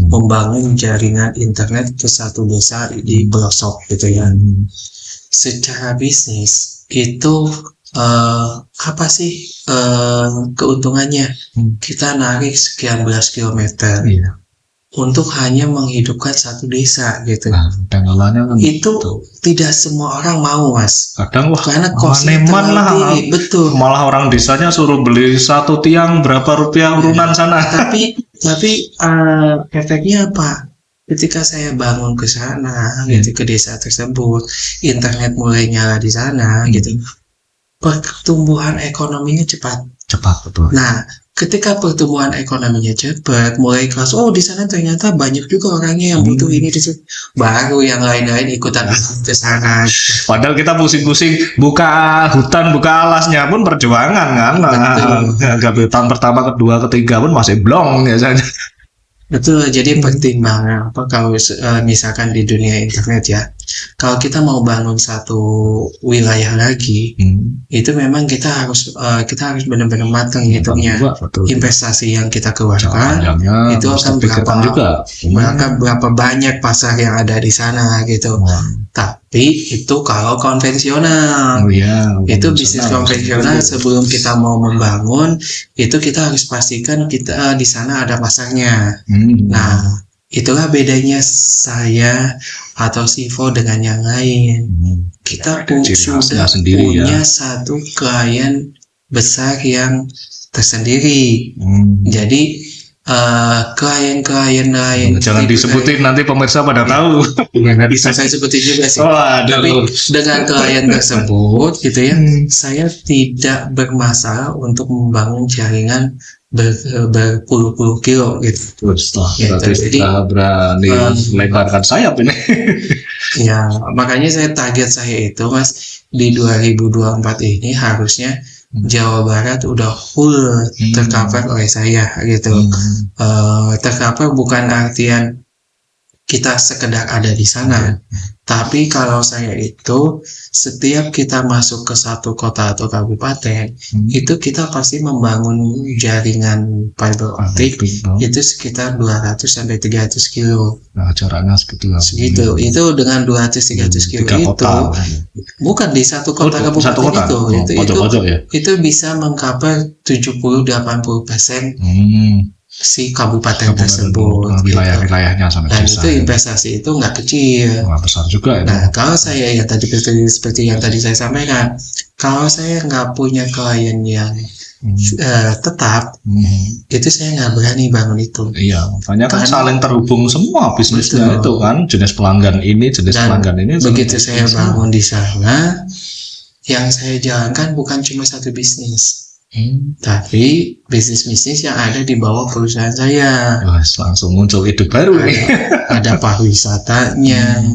membangun jaringan internet ke satu desa di pelosok gitu ya. Secara bisnis itu apa sih keuntungannya? Kita narik sekian belas kilometer untuk hanya menghidupkan satu desa gitu. Itu tidak semua orang mau, Mas. Kadang karena kosnya terlalu tinggi. Betul. Malah orang desanya suruh beli satu tiang berapa rupiah urunan sana. Tapi efeknya apa? Ketika saya bangun ke sana, gitu ke desa tersebut, internet mulai nyala di sana, gitu. Pertumbuhan ekonominya cepat. Betul. Nah, ketika pertumbuhan ekonominya cepat, mulai kelas, oh di sana ternyata banyak juga orangnya yang butuh ini di situ. Baru yang lain-lain ikutan ke sana. Padahal kita pusing-pusing buka hutan, buka alasnya pun perjuangan kan. Tahun pertama, kedua, ketiga pun masih blong biasanya. Betul, jadi pertimbangan kalau misalkan di dunia internet ya, kalau kita mau bangun satu wilayah lagi, itu memang kita harus benar-benar matang hitungnya. Investasi yang kita keluarkan itu akan berapa banyak pasar yang ada di sana gitu. Tapi itu kalau konvensional, itu bisnis konvensional sebelum kita mau membangun itu kita harus pastikan kita di sana ada pasarnya. Nah, itulah bedanya saya atau Sivo dengan yang lain. Kita sudah punya satu klien besar yang tersendiri. Jadi klien lain jangan disebutin nanti pemirsa pada tahu. Bisa saya sebutin juga sih. Tapi dengan klien tersebut gitu ya, saya tidak bermasalah untuk membangun jaringan berpuluh-puluh kilo gitu. Berarti kita berani lebarkan sayap ini. Ya, makanya target saya itu, Mas, di 2024 ini harusnya Jawa Barat udah full tercover oleh saya gitu. Tercover bukan artian kita sekedar ada di sana, tapi kalau saya itu setiap kita masuk ke satu kota atau kabupaten, itu kita pasti membangun jaringan fiber optik itu sekitar 200-300 kilo. Nah, jaraknya segitu. Itu dengan 200-300 kilo itu bukan di satu kota kabupaten itu bisa mengcover 70-80%. si kabupaten tersebut. Wilayah-wilayahnya sama Dan desa. itu investasi itu nggak kecil. Wah, besar juga itu. Nah, kalau saya ya tadi seperti yang tadi saya sampaikan, kalau saya nggak punya klien yang tetap, itu saya nggak berani bangun itu. Iya, makanya kan saling terhubung semua bisnisnya. Betul. Itu kan jenis pelanggan ini, jenis Dan pelanggan ini. begitu saya bangun di sana, yang saya jalankan bukan cuma satu bisnis, tapi bisnis-bisnis yang ada di bawah perusahaan saya. Wah, langsung muncul ide baru nih. Ada pariwisatanya,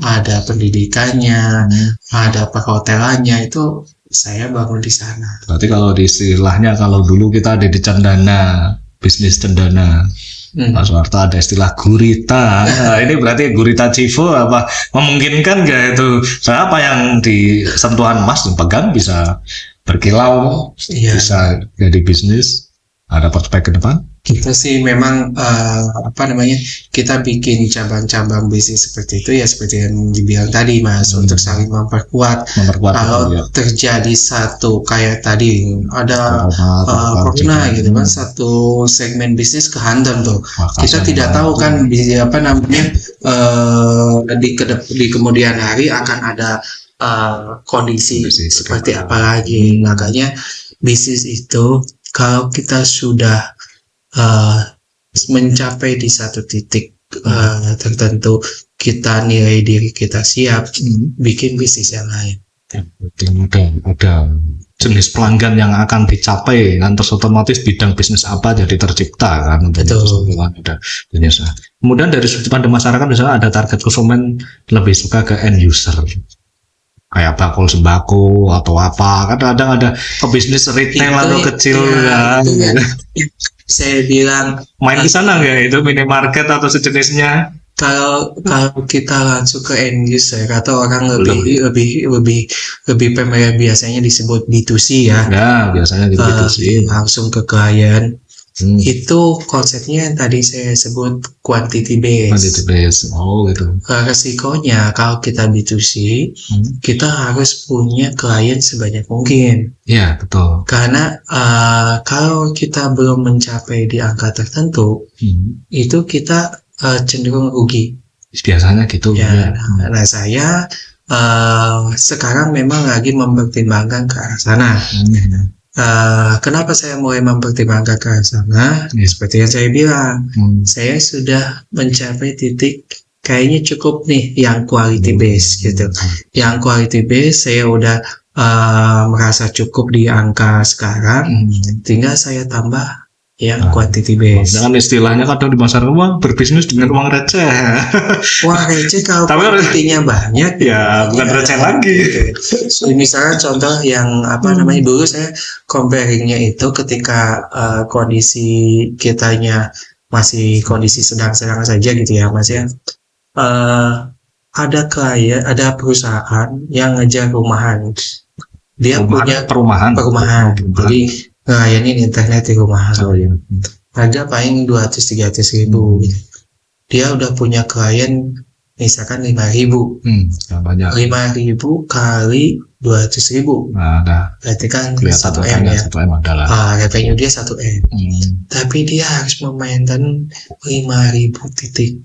ada pendidikannya, ada perhotelannya, itu saya bangun di sana. Berarti kalau di istilahnya, kalau dulu kita ada di cendana, bisnis cendana. Pak Soeharto ada istilah gurita. Nah, ini berarti gurita Civo apa memungkinkan nggak itu? Saya apa yang di sentuhan emas dipegang bisa berkilau, bisa jadi bisnis, ada prospek ke depan? Kita sih memang kita bikin cabang-cabang bisnis seperti itu ya, seperti yang dibilang tadi Mas, untuk saling memperkuat. Kalau terjadi satu kayak tadi ada pernah gitu kan, satu segmen bisnis kehantam tuh. Kita tidak tahu kan di kemudian hari akan ada kondisi seperti apa lagi. Makanya bisnis itu kalau kita sudah mencapai di satu titik tertentu, kita nilai diri kita siap bikin bisnis yang lain. Ada jenis pelanggan yang akan dicapai, kan terus otomatis bidang bisnis apa jadi tercipta kan. Betul. Ada jenis. Kemudian dari sudut pandang masyarakat misalnya ada target konsumen lebih suka ke end user, kayak bakul sembako atau apa, kan kadang ada ke bisnis retail atau kecil kan. Saya bilang main ke sana nggak itu minimarket atau sejenisnya? Kalau kita langsung ke end user atau orang lebih familiar biasanya disebut B2C ya. Ya, biasanya B2C. Langsung ke klien. Itu konsepnya yang tadi saya sebut quantity based. Oh gitu. Resikonya kalau kita B2C, kita harus punya klien sebanyak mungkin. Iya, betul. Karena kalau kita belum mencapai di angka tertentu, itu kita cenderung rugi. Biasanya gitu. Ya. Nah, saya sekarang memang lagi mempertimbangkan ke arah sana. Kenapa saya mulai mempertimbangkan ke arah sana? Seperti yang saya bilang, saya sudah mencapai titik kayaknya cukup nih yang quality base gitu. Yang quality base saya udah merasa cukup di angka sekarang, tinggal saya tambah yang quantity base. Dengan istilahnya kadang di masyarakat berbisnis dengan uang receh. Uang receh kalau quantity-nya banyak ya bukan receh lagi. Misalnya contoh yang dulu saya comparingnya itu ketika kondisi kitanya masih kondisi sedang-sedang saja gitu ya Mas ya. Ada perusahaan yang ngejar rumahan. Dia punya perumahan. Jadi ngelayanin internet di rumahan. Harga paling 200-300 ribu. Dia udah punya klien misalkan 5.000. Banyak. 5.000 kali 200.000. Berarti kan 1 M ya. Revenue dia 1 M. Tapi dia harus memainkan 5.000 titik.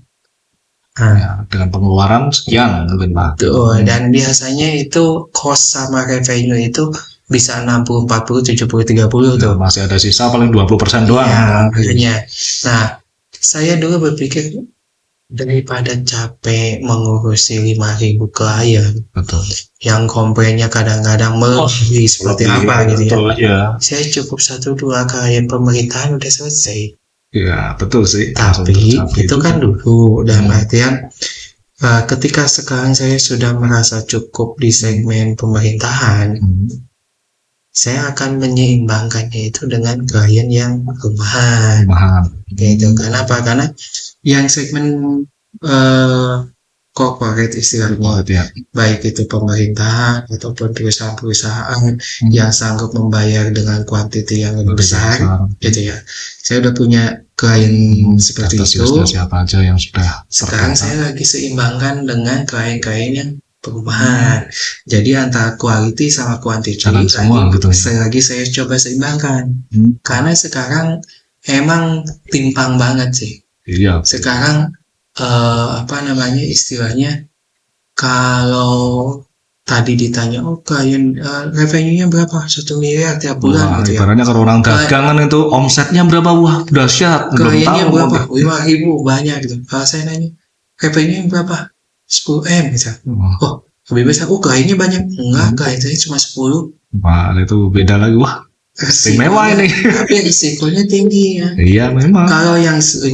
Dengan pengeluaran sekian mungkin Pak. Dan biasanya itu cost sama revenue itu bisa 60, 40, 70, 30 tuh. Masih ada sisa paling 20% doang. Makanya. Nah, saya dulu berpikir daripada capek mengurusi 5.000 klien, yang komplainnya kadang-kadang melebihi seperti apa gitu ya. Saya cukup 1-2 klien pemerintahan udah selesai. Ya betul sih. Tapi itu kan dulu, dan artian ketika sekarang saya sudah merasa cukup di segmen pemerintahan, saya akan menyeimbangkannya itu dengan klien yang rumahan. Gitu. Kenapa? Karena yang segmen corporate istilahnya, baik itu pemerintahan ataupun perusahaan-perusahaan yang sanggup membayar dengan kuantiti yang lebih besar, gitu ya. Saya udah punya klien seperti itu. Siapa aja yang sudah. Sekarang saya lagi seimbangkan dengan klien-klien yang perumahan. Jadi antara quality sama quantity semua gitu. Lagi saya coba seimbangkan. Karena sekarang emang timpang banget sih. Iya. Sekarang istilahnya, kalau tadi ditanya, klien revenue-nya berapa? 1 miliar tiap bulan gitu ya. Ibaratnya kalau orang dagangan itu omsetnya berapa? Wah, dahsyat. Kliennya berapa? 5.000, banyak gitu. Kalau saya nanya, revenue berapa? 10M gitu. Oh, lebih besar. Kliennya banyak. Enggak, kliennya cuma 10. Wah, itu beda lagi. Wah, istimewa ini. Tapi risikonya tinggi ya. Iya, memang. Kalau yang 5.000,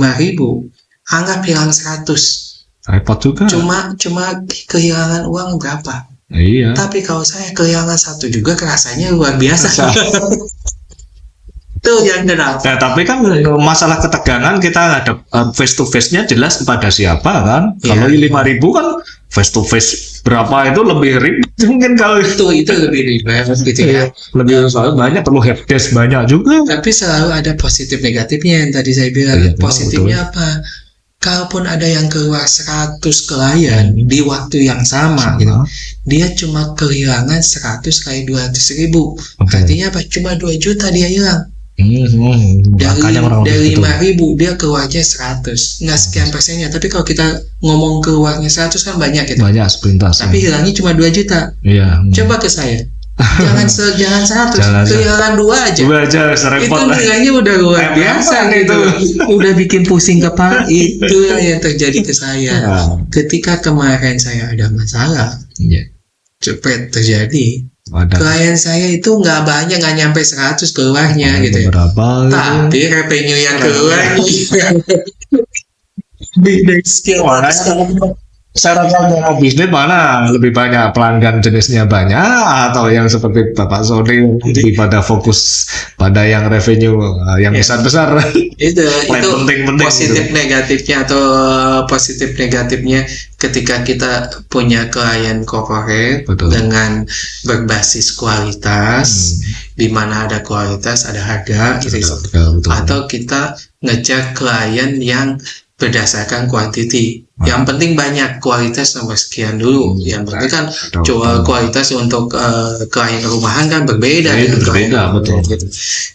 anggap hilang 100. Repot juga. Cuma kehilangan uang berapa? Iya. Tapi kalau saya kehilangan 1 juga kerasanya luar biasa. Itu yang kenapa. Nah, tapi kan masalah ketegangan kita ada face to face-nya jelas kepada siapa kan. Kalau 5.000 kan face to face berapa itu lebih ribet mungkin kalau itu lebih ribet gitu ya. Lebih banyak perlu helpdesk banyak juga. Tapi selalu ada positif negatifnya yang tadi saya bilang. Positifnya apa? Kalaupun ada yang keluar 100 klien di waktu yang sama gitu, dia cuma kehilangan 100 kali 200.000. Artinya apa? Cuma 2 juta dia hilang. Dari 5.000 dia keluarnya 100, nggak sekian persennya. Tapi kalau kita ngomong keluarnya 100 kan banyak gitu. Banyak sepintas. Tapi hilangnya cuma 2 juta. Iya. Coba ke saya. jangan 100, kehilangan 2 aja. 2 aja repot. Itu nilainya udah luar biasa gitu. Udah bikin pusing kepala. Itu yang terjadi ke saya. Ketika kemarin saya ada masalah, cepet terjadi. Klien saya itu nggak banyak, nggak nyampe 100 keluarnya gitu ya. Tapi revenue yang keluarnya beda skill. Saya rasa bisnis mana lebih banyak pelanggan jenisnya banyak atau yang seperti Bapak Sony lebih pada fokus pada yang revenue yang besar-besar. Itu positif gitu. Negatifnya atau positif negatifnya ketika kita punya klien corporate dengan berbasis kualitas, di mana ada kualitas ada harga gitu. Atau kita ngejar klien yang berdasarkan kuantiti. Yang penting banyak, kualitas nomor sekian dulu. Yang penting kan jual kualitas untuk klien rumahan kan berbeda. Betul. Gitu.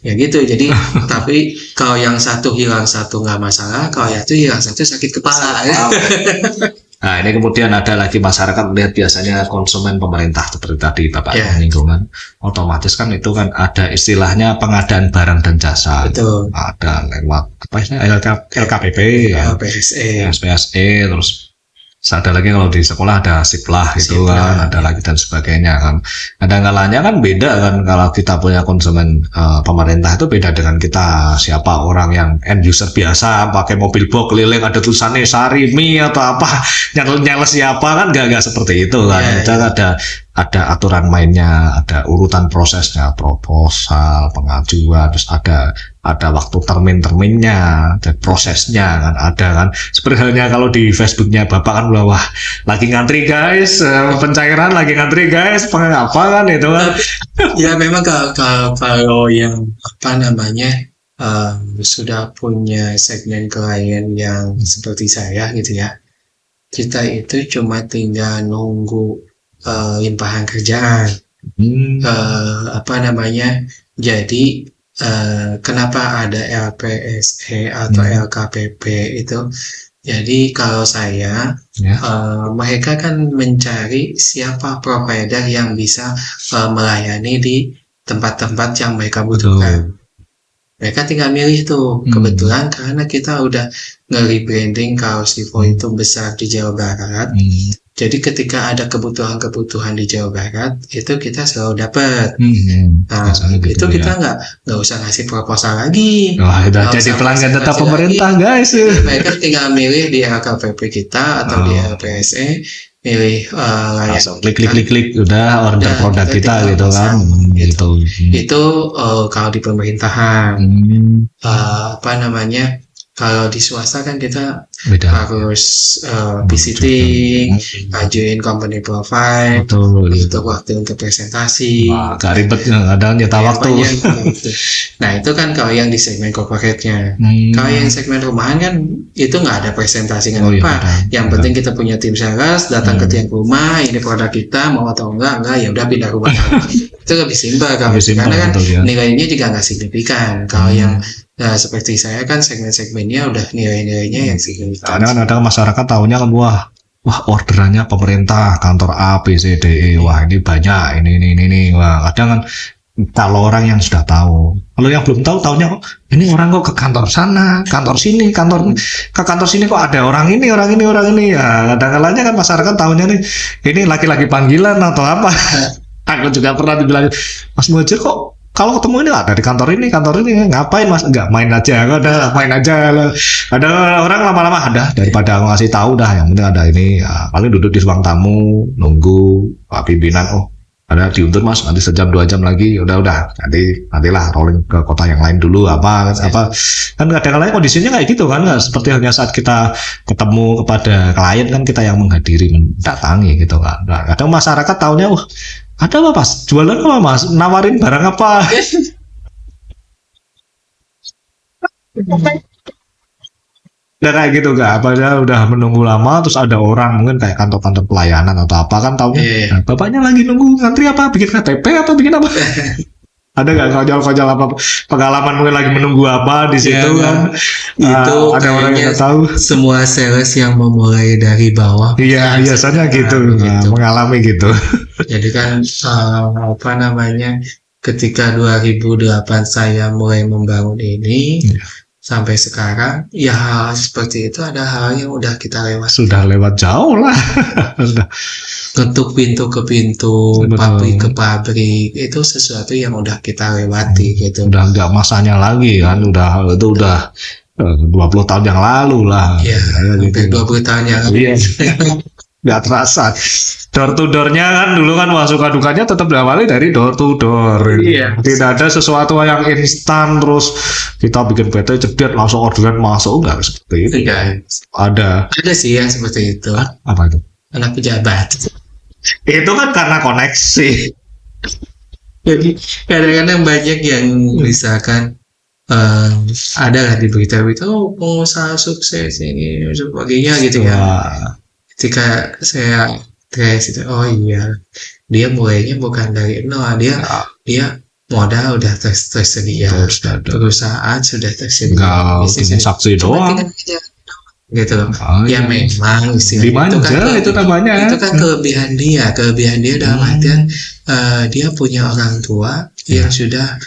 Ya gitu. Jadi tapi kalau yang satu hilang 1 nggak masalah, kalau yang itu hilang 1 sakit kepala. Nah, ini kemudian ada lagi masyarakat melihat biasanya konsumen pemerintah seperti tadi Bapak lingkungan, otomatis kan itu kan ada istilahnya pengadaan barang dan jasa. Betul. Ada lewat LKPP, SPSE, terus ada lagi kalau di sekolah ada Siplah gitu kan, ada lagi dan sebagainya kan. Kadang-kalanya kan beda kan kalau kita punya konsumen pemerintah itu beda dengan kita siapa orang yang end user biasa pakai mobil box keliling ada tulisannya Sari mie atau apa nyala siapa kan nggak seperti itu kan. Ada aturan mainnya, ada urutan prosesnya, proposal, pengajuan, terus ada waktu terminnya, dan prosesnya kan ada kan. Seperti halnya kalau di Facebooknya Bapak kan wah lagi ngantri guys, pencairan lagi ngantri guys, apa kan itu kan. Ya memang kalau yang sudah punya segmen klien yang seperti saya gitu ya, kita itu cuma tinggal nunggu limpahan kerjaan. Jadi kenapa ada LPSE atau LKPP itu? Jadi kalau saya mereka kan mencari siapa provider yang bisa melayani di tempat-tempat yang mereka butuhkan. Mereka tinggal milih tuh. Kebetulan karena kita udah nge-rebranding Kaos Livo itu besar di Jawa Barat. Jadi ketika ada kebutuhan di Jawa Barat, itu kita selalu dapat. Nah, itu kita nggak usah ngasih proposal lagi. Wah, udah jadi pelanggan tetap pemerintah, guys. Mereka tinggal milih di LKPP kita atau di LPSE, milih langsung klik, udah order produk kita gitu kan. Itu kalau di pemerintahan. Kalau di swasta kan kita harus visiting, ajuin company profile, untuk waktu untuk presentasi. Agak ribet, kadang nyata waktu. Nah itu kan kalau yang di segmen corporate-nya. Kalau yang segmen rumahan kan itu nggak ada presentasi Yang penting kita punya tim sales, datang ke tiap rumah, ini produk kita mau atau enggak ya udah pindah rumah. Itu lebih simpel karena kan nilainya juga nggak signifikan. Kalau yang Nah, seperti saya kan segmen-segmennya udah nilai-nilainya yang signifikan. Kadang-kadang masyarakat tahunya kan wah orderannya pemerintah kantor A B C D E, wah ini banyak ini, wah kadang kan kalau orang yang sudah tahu, kalau yang belum tahu tahunya kok ini orang kok ke kantor sana, kantor sini, ke kantor sini kok ada orang ini ya, kadang-kadangnya kan masyarakat tahunya nih ini laki-laki panggilan atau apa. Aku juga pernah dibilang, Mas Muhajir kok kalau ketemu ini ada di kantor ini ngapain Mas? Enggak, main aja, main aja. Ada orang lama-lama ada daripada aku ngasih tahu dah, yang penting ada ini ya, paling duduk di ruang tamu nunggu Pak pimpinan, ada diuntur Mas, nanti sejam 2 jam lagi, udah nantilah rolling ke kota yang lain dulu apa kan kadang-kadang kondisinya kayak gitu kan, nggak seperti halnya saat kita ketemu kepada klien kan kita yang menghadiri mendatangi gitu kan. Nah, kadang masyarakat tahunya ada apa Mas, jualan apa Mas, nawarin barang apa. Udah kayak gitu gak? Apa udah menunggu lama terus ada orang mungkin kayak kantor-kantor pelayanan atau apa kan taunya, nah, bapaknya lagi nunggu ngantri apa, bikin KTP atau bikin apa? Ada gak kojol-kojol apa pengalaman mungkin lagi menunggu apa di situ kan? Itu ada orang yang tahu. Semua sales yang memulai dari bawah. Iya, biasanya gitu. Mengalami gitu. Jadi kan ketika 2008 saya mulai membangun ini. Sampai sekarang, ya hal seperti itu ada hal yang udah kita lewat. Sudah lewat jauh lah. Ketuk pintu ke pintu, pabrik ke pabrik, itu sesuatu yang udah kita lewati gitu. Udah nggak masanya lagi kan, itu udah 20 tahun yang lalu lah. Iya, hampir 20 tahun yang lalu. Nggak terasa. Door to door-nya kan dulu kan suka dukanya tetap diawali dari door to door. Iya. Tidak ada sesuatu yang instan terus kita bikin PT cepat langsung orderan masuk, enggak seperti itu. Iya. Ada sih yang seperti itu. Apa itu? Anak pejabat. Itu kan karena koneksi. Jadi kadang-kadang banyak yang misalkan ada lah di berita-berita pengusaha sukses ini sebagainya gitu ya. Ketika saya trace itu, iya dia mulainya bukan dari nol, dia modal udah tersedia, perusahaan sudah tersedia, bisnis saksi doang gitu loh. Ya memang itu namanya. Itu kan kelebihan dia dalam artian dia punya orang tua yang sudah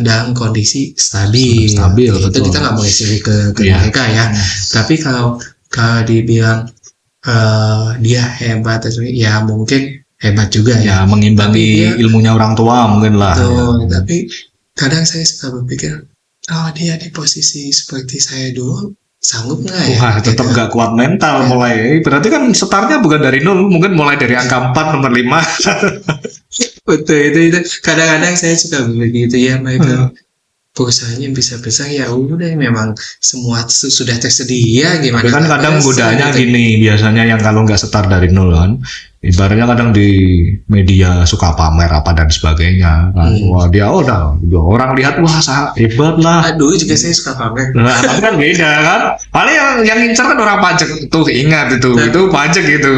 dalam kondisi stabil itu betul. Kita nggak boleh sirik ke mereka ya. Tapi kalau dibilang dia hebat, ya mungkin hebat juga ya mengimbangi ilmunya orang tua mungkin lah. Tapi kadang saya suka berpikir, dia di posisi seperti saya dulu sanggup nggak ya? Wah, tetap nggak kuat mental mulai. Berarti kan startnya bukan dari nol, mungkin mulai dari angka 4 nomor 5. Betul, itu kadang-kadang saya suka begitu ya, mereka perusahaannya bisa besar ya udah, memang semua sudah tersedia gimana. Tapi kan kadang godanya gini, biasanya yang kalau nggak start dari nol kan, ibaratnya kadang di media suka pamer apa dan sebagainya kan. Wah dia udah orang lihat wah hebat lah. Dulu juga saya suka pamer. Nah, tapi kan beda kan. Paling yang ngincer kan orang pajak tuh, ingat itu pajak gitu.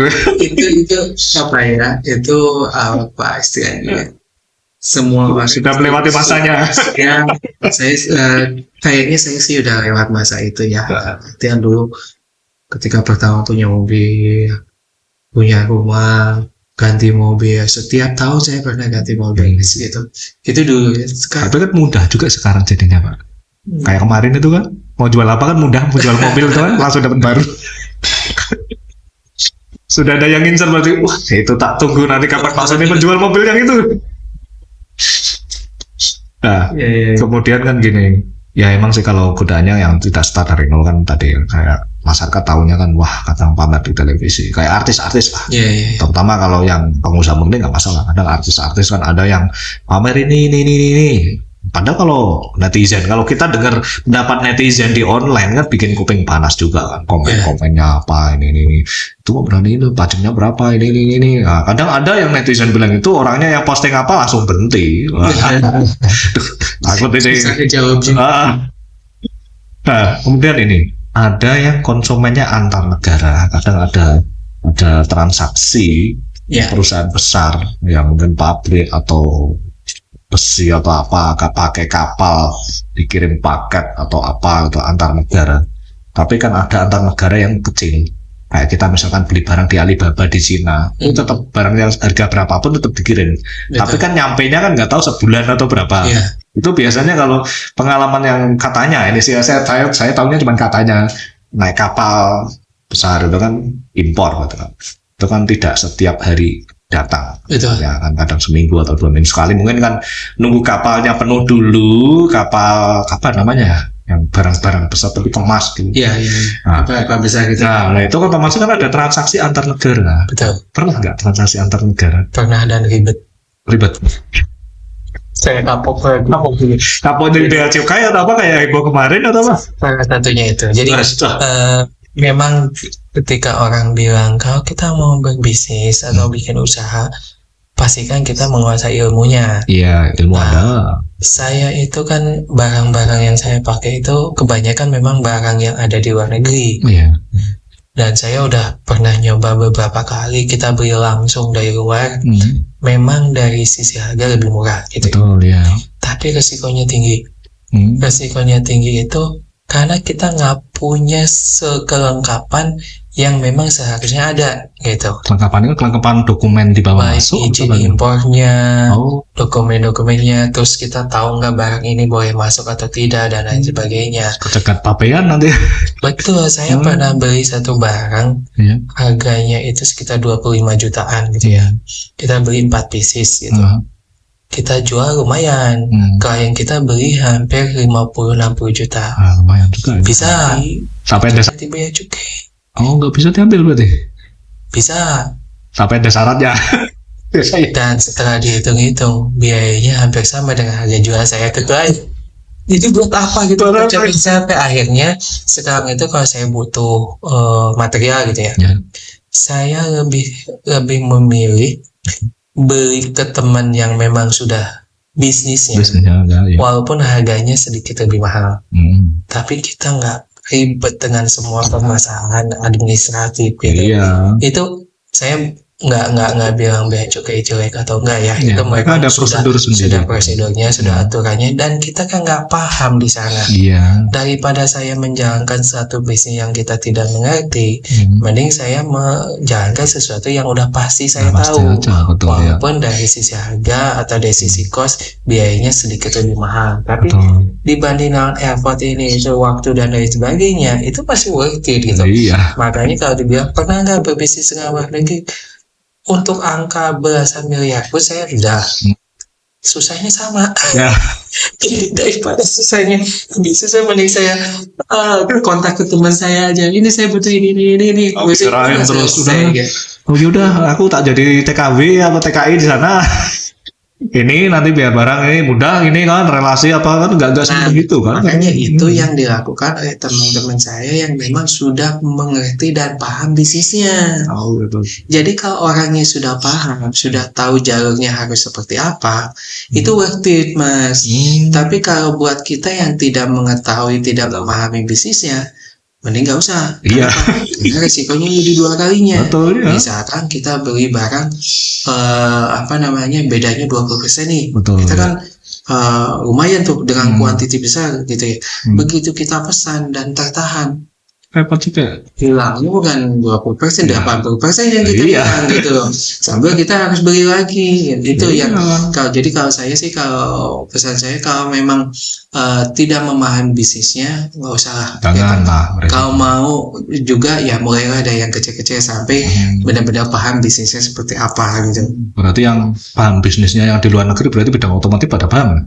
itu apa ya? Itu apa istilahnya? Semua sudah melewati masanya. Ya, kayaknya saya sih udah lewat masa itu ya. Yang dulu ketika pertama punya mobil, punya rumah, ganti mobil. Setiap tahun saya pernah ganti mobil gitu. Itu dulu ya. Tapi kan mudah juga sekarang jadinya Pak. Kayak kemarin itu kan mau jual apa kan mudah, mau jual mobil itu kan langsung dapat baru. Sudah ada yang ngincer berarti, wah itu tak tunggu nanti kapan Pak Sony menjual mobil yang itu. Nah, kemudian kan gini, ya emang sih kalau godaannya yang tidak start dari nol kan tadi kayak masyarakat tahunya kan wah kadang pamer di televisi kayak artis-artis lah. Terutama kalau yang pengusaha mungkin nggak masalah. Kadang artis-artis kan ada yang pamer ini. Padahal kalau netizen, kalau kita dengar pendapat netizen di online kan bikin kuping panas juga kan, komen-komennya apa ini itu berani itu pajaknya berapa ini. Nah, kadang ada yang netizen bilang itu orangnya yang posting apa langsung berhenti. Takut ini. Nah, kemudian ini ada yang konsumennya antar negara, kadang ada transaksi perusahaan besar yang mungkin pabrik atau besi atau apa, pakai kapal dikirim paket atau apa atau antar negara. Tapi kan ada antar negara yang kecil. Kayak kita misalkan beli barang di Alibaba di Cina, itu tetap barang yang harga berapapun tetap dikirim. Betul. Tapi kan nyampenya kan nggak tahu sebulan atau berapa. Iya. Itu biasanya kalau pengalaman yang katanya, ini sih saya tahunya cuma katanya naik kapal besar itu kan impor gitu kan. Itu kan tidak setiap hari datang. Betul. Ya kan kadang seminggu atau 2 minggu sekali. Mungkin kan nunggu kapalnya penuh dulu, kapal apa namanya? Yang barang-barang besar tapi kemas gitu. Iya. Nah, Apa besar gitu. nah itu kan otomatis kan ada transaksi antar negara. Betul. Pernah nggak transaksi antar negara? Pernah dan ribet. Ribet. Saya kapok Kapal dari bea cukai atau apa kayak heboh kemarin atau apa? salah satunya itu. Jadi memang ketika orang bilang kalau kita mau berbisnis atau bikin usaha, pastikan kita menguasai ilmunya. Iya, ilmu Nah, ada. Saya itu kan barang-barang yang saya pakai itu kebanyakan memang barang yang ada di luar negeri. Iya. Dan saya udah pernah nyoba beberapa kali kita beli langsung dari luar. Memang dari sisi harga lebih murah gitu. Betul ya. Tapi resikonya tinggi. Resikonya tinggi itu karena kita nggak punya kelengkapan yang memang seharusnya ada gitu. Kelengkapan itu kelengkapan dokumen di bawah Baik masuk. izin impornya, Oh, dokumen-dokumennya, terus kita tahu nggak barang ini boleh masuk atau tidak dan lain sebagainya. kecegat pabean nanti. Betul, saya pernah beli satu barang, Iya. harganya itu sekitar 25 jutaan gitu ya. Kita beli 4 pieces gitu. Kita jual lumayan. Klien kita beli hampir 50-60 juta. Lumayan juga. Ya. Bisa. Sampai ada. Nanti biaya cukai. Oh, nggak bisa diambil berarti. Bisa. Sampai ada syaratnya. Biasanya. Dan setelah dihitung-hitung, biayanya hampir sama dengan harga jual saya ke klien. Itu buat apa gitu? Sampai akhirnya sekarang itu kalau saya butuh material gitu ya, saya lebih memilih beli ke teman yang memang sudah bisnisnya, walaupun harganya sedikit lebih mahal. Tapi kita nggak ribet dengan semua permasalahan administratif gitu. Iya. Itu saya nggak bilang bea cukai jelek atau enggak ya. Iya, Itu mereka ada prosedur sendiri. Sudah prosedurnya, sudah aturannya, dan kita kan nggak paham di sana. Iya. Daripada saya menjalankan satu bisnis yang kita tidak mengerti, mending saya menjalankan sesuatu yang udah pasti saya tahu. Betul, walaupun dari sisi harga atau dari sisi cost biayanya sedikit lebih mahal, tapi dibanding dengan effort ini, itu waktu dan lain sebagainya, itu pasti worth it gitu. Iya. Makanya kalau dibilang pernah nggak berbisnis dengan luar negeri, untuk angka belasan miliar pun saya udah susahnya sama. Ya. Daripada susahnya bisa saya mending saya kontak ke teman saya aja, ini saya butuh ini. Serahin terus udah. Oh yaudah, aku tak jadi TKW atau TKI di sana. Ini nanti biar barang ini mudah, ini kan relasi apa kan nggak seperti gitu kan? Makanya itu yang dilakukan oleh teman-teman saya yang memang sudah mengerti dan paham bisnisnya. Oh gitu. Jadi kalau orangnya sudah paham, sudah tahu jalurnya harus seperti apa, itu worth it, Mas. Tapi kalau buat kita yang tidak mengetahui, tidak memahami bisnisnya, mending nggak usah. Iya. Karena resikonya jadi 2 kalinya. Betul ya. Misalkan kita beli barang bedanya 20% nih. Betul. Kita kan lumayan tuh dengan kuantiti besar gitu ya. Begitu kita pesan dan tertahan, repot juga. hilangnya bukan 20%, 80% yang kita hilang gitu loh. Sambil kita harus beli lagi. Itu yang kalau saya sih, kalau pesan saya, kalau memang tidak memahami bisnisnya, nggak usah lah. Janganlah. Kalau mau juga ya mulailah dari yang kecil-kecil sampai benar-benar paham bisnisnya seperti apa gitu. Berarti yang paham bisnisnya yang di luar negeri berarti bidang otomotif pada paham.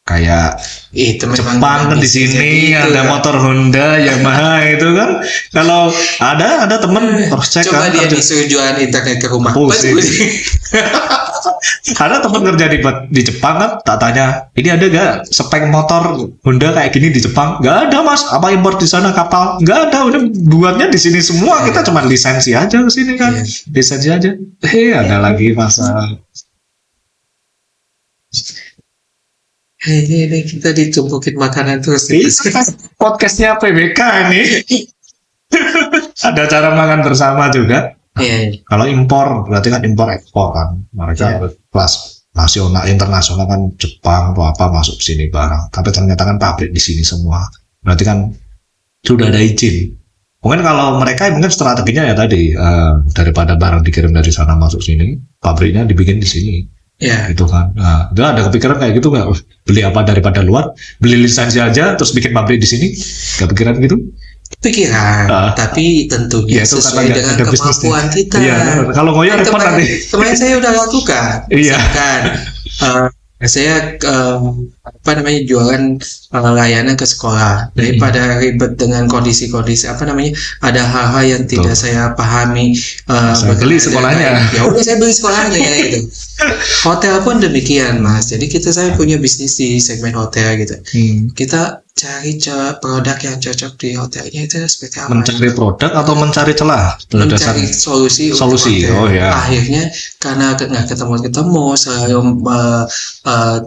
Kayak Jepang kan di sini gitu, ada motor Honda, Yamaha itu kan. Kalau ada teman cross check coba kan, dia disuruh jualan internet ke rumah. Ada teman kerja di Jepang kan, tak tanya, ini ada gak spek motor Honda kayak gini di Jepang? Gak ada, Mas. Apa impor di sana kapal? Gak ada, udah buatnya di sini semua. Kita cuma lisensi aja ke sini kan, lisensi aja. Ada lagi masalah. Ini kita ditumpukin makanan terus. Podcastnya PBK nih. Ada cara makan bersama juga. Iya. Kalau impor berarti kan impor ekspor kan. Mereka kelas nasional, internasional kan Jepang atau apa masuk sini barang. Tapi ternyata kan pabrik di sini semua. Berarti kan sudah ada izin. Mungkin kalau mereka mungkin strateginya ya tadi daripada barang dikirim dari sana masuk sini, pabriknya dibikin di sini. Ya. Gitu kan. Nah, itu ada kepikiran kayak gitu nggak? Beli apa daripada luar, beli lisensi aja terus bikin pabrik di sini? Gak pikiran gitu? Pikiran, tapi tentunya ya, itu sesuai dengan kemampuan kita. Iya, kalau ngoyo repot nanti. Kemarin saya udah lakukan. Iya. Misalkan saya jualan layanan ke sekolah, daripada ribet dengan kondisi-kondisi ada hal-hal yang tidak saya pahami. Saya beli sekolahnya. Ya udah saya beli sekolahnya gitu. Hotel pun demikian, Mas. Jadi saya punya bisnis di segmen hotel gitu. Kita cari produk yang cocok di hotelnya itu seperti apa? Mencari produk atau mencari celah? Mencari solusi. Oh ya. Akhirnya karena nggak ketemu, selalu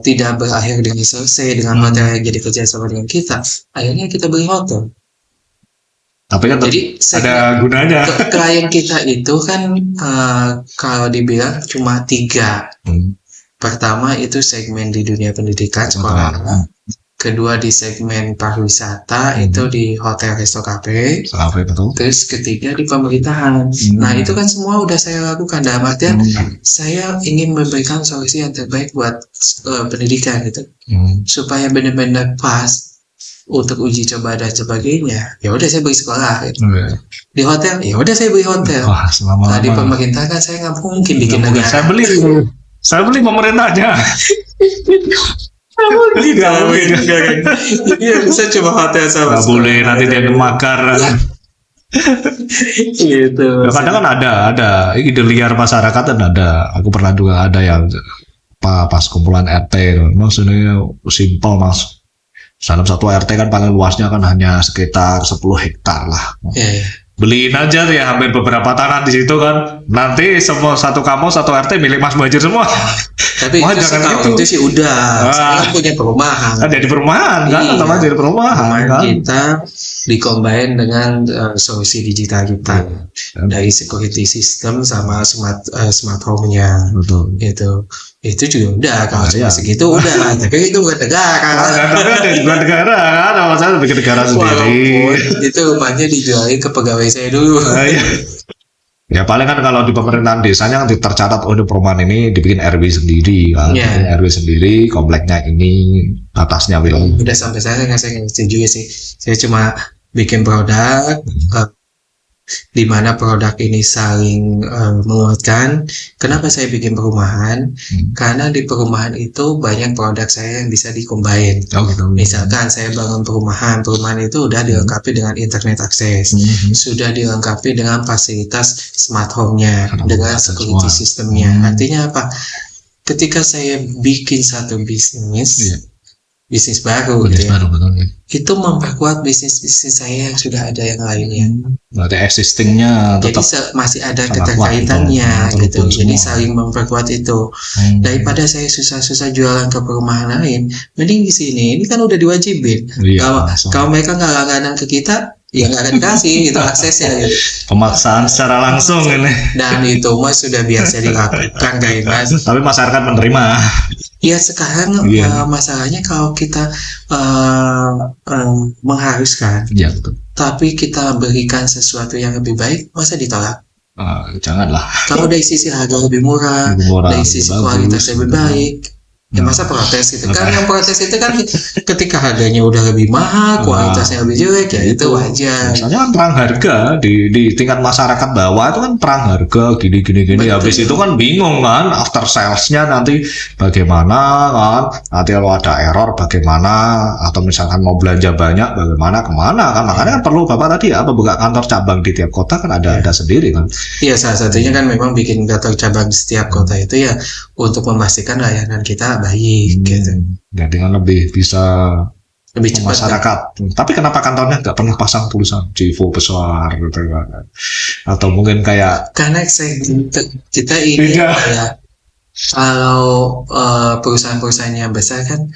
tidak berakhir dengan selesai dengan hotel yang jadi kerja sama dengan kita. Akhirnya kita beli hotel. Tapi kan jadi ada gunanya. Klien kita itu kan kalau dibilang cuma 3. Pertama itu segmen di dunia pendidikan sekolah. Kedua di segmen pariwisata itu di hotel, resto, kafe. Terus ketiga di pemerintahan. Nah itu kan semua udah saya lakukan. Dalam artian saya ingin memberikan solusi yang terbaik buat pendidikan gitu, supaya benar-benar pas untuk uji coba dan sebagainya. Ya udah saya beli sekolah gitu. Di hotel ya udah saya beli hotel. Nah di pemerintah kan saya nggak mungkin bikin negara. Saya beli pemerintahnya. Iya bisa coba hotel sama. Nggak boleh nanti dia kemakar. Gitu. Kadang kan ada ide liar masyarakat dan ada. Aku pernah juga ada yang pas kumpulan RT, maksudnya simpel mas. Dalam satu RT kan paling luasnya kan hanya sekitar 10 hektar lah. Beliin aja ya hampir beberapa tanah di situ kan. Nanti semua satu kampung satu RT milik Mas Muhajir semua. Tapi itu sih udah. Saya punya perumahan. Kan jadi perumahan kan, sama jadi perumahan kan. Kita dikombin dengan solusi digital kita dari security system sama smart home-nya. Betul. Itu juga udah kalau cuma segitu udah. Tapi itu bukan negara. Bukan negara kan, masalah bikin negara sendiri. Itu rumahnya dijualin ke pegawai saya dulu. Ya paling kan kalau di pemerintahan desanya tercatat di perumahan ini dibikin RW sendiri kan, RW sendiri, kompleknya ini, atasnya wilayah. Udah sampai saya nggak setuju sih. Saya cuma bikin produk di mana produk ini saling menguatkan. Kenapa saya bikin perumahan? Karena di perumahan itu banyak produk saya yang bisa dikombin. Misalkan saya bangun perumahan itu udah dilengkapi dengan internet akses, sudah dilengkapi dengan fasilitas smart home-nya, dengan security system-nya. Artinya apa? Ketika saya bikin satu bisnis baru, itu memperkuat bisnis saya yang sudah ada yang lainnya. Berarti existingnya tetap. Jadi masih ada keterkaitannya gitu. Jadi saling memperkuat itu. Daripada saya susah-susah jualan ke perumahan lain, mending di sini. Ini kan udah diwajibin. Kalau mereka nggak langganan ke kita, ya nggak akan dikasih gitu aksesnya. Gitu. Pemaksaan secara langsung ini. Dan itu mas sudah biasa dilakukan guys mas. Tapi masyarakat menerima. Ya sekarang masalahnya kalau kita mengharuskan, tapi kita berikan sesuatu yang lebih baik, masa ditolak? Janganlah. Kalau dari sisi harga lebih murah, dari sisi kualitas lebih baik, ya masa protes gitu kan? Yang protes itu kan ketika harganya udah lebih mahal, kualitasnya lebih jelek, ya itu wajar. Misalnya kan perang harga di tingkat masyarakat bawah itu kan perang harga gini. Habis itu kan bingung kan, after salesnya nanti bagaimana kan? Nanti kalau ada error bagaimana? Atau misalkan mau belanja banyak bagaimana kemana kan? Makanya kan perlu bapak tadi buka kantor cabang di tiap kota kan ada sendiri kan? Iya salah satunya kan memang bikin kantor cabang di setiap kota itu ya untuk memastikan layanan kita baik gitu. Jadi kan lebih bisa lebih cepat masyarakat. Kan? Tapi kenapa kantornya nggak pernah pasang tulisan Civo besar gitu kan? Atau mungkin kayak karena kita ini ya kalau perusahaan-perusahaan yang besar kan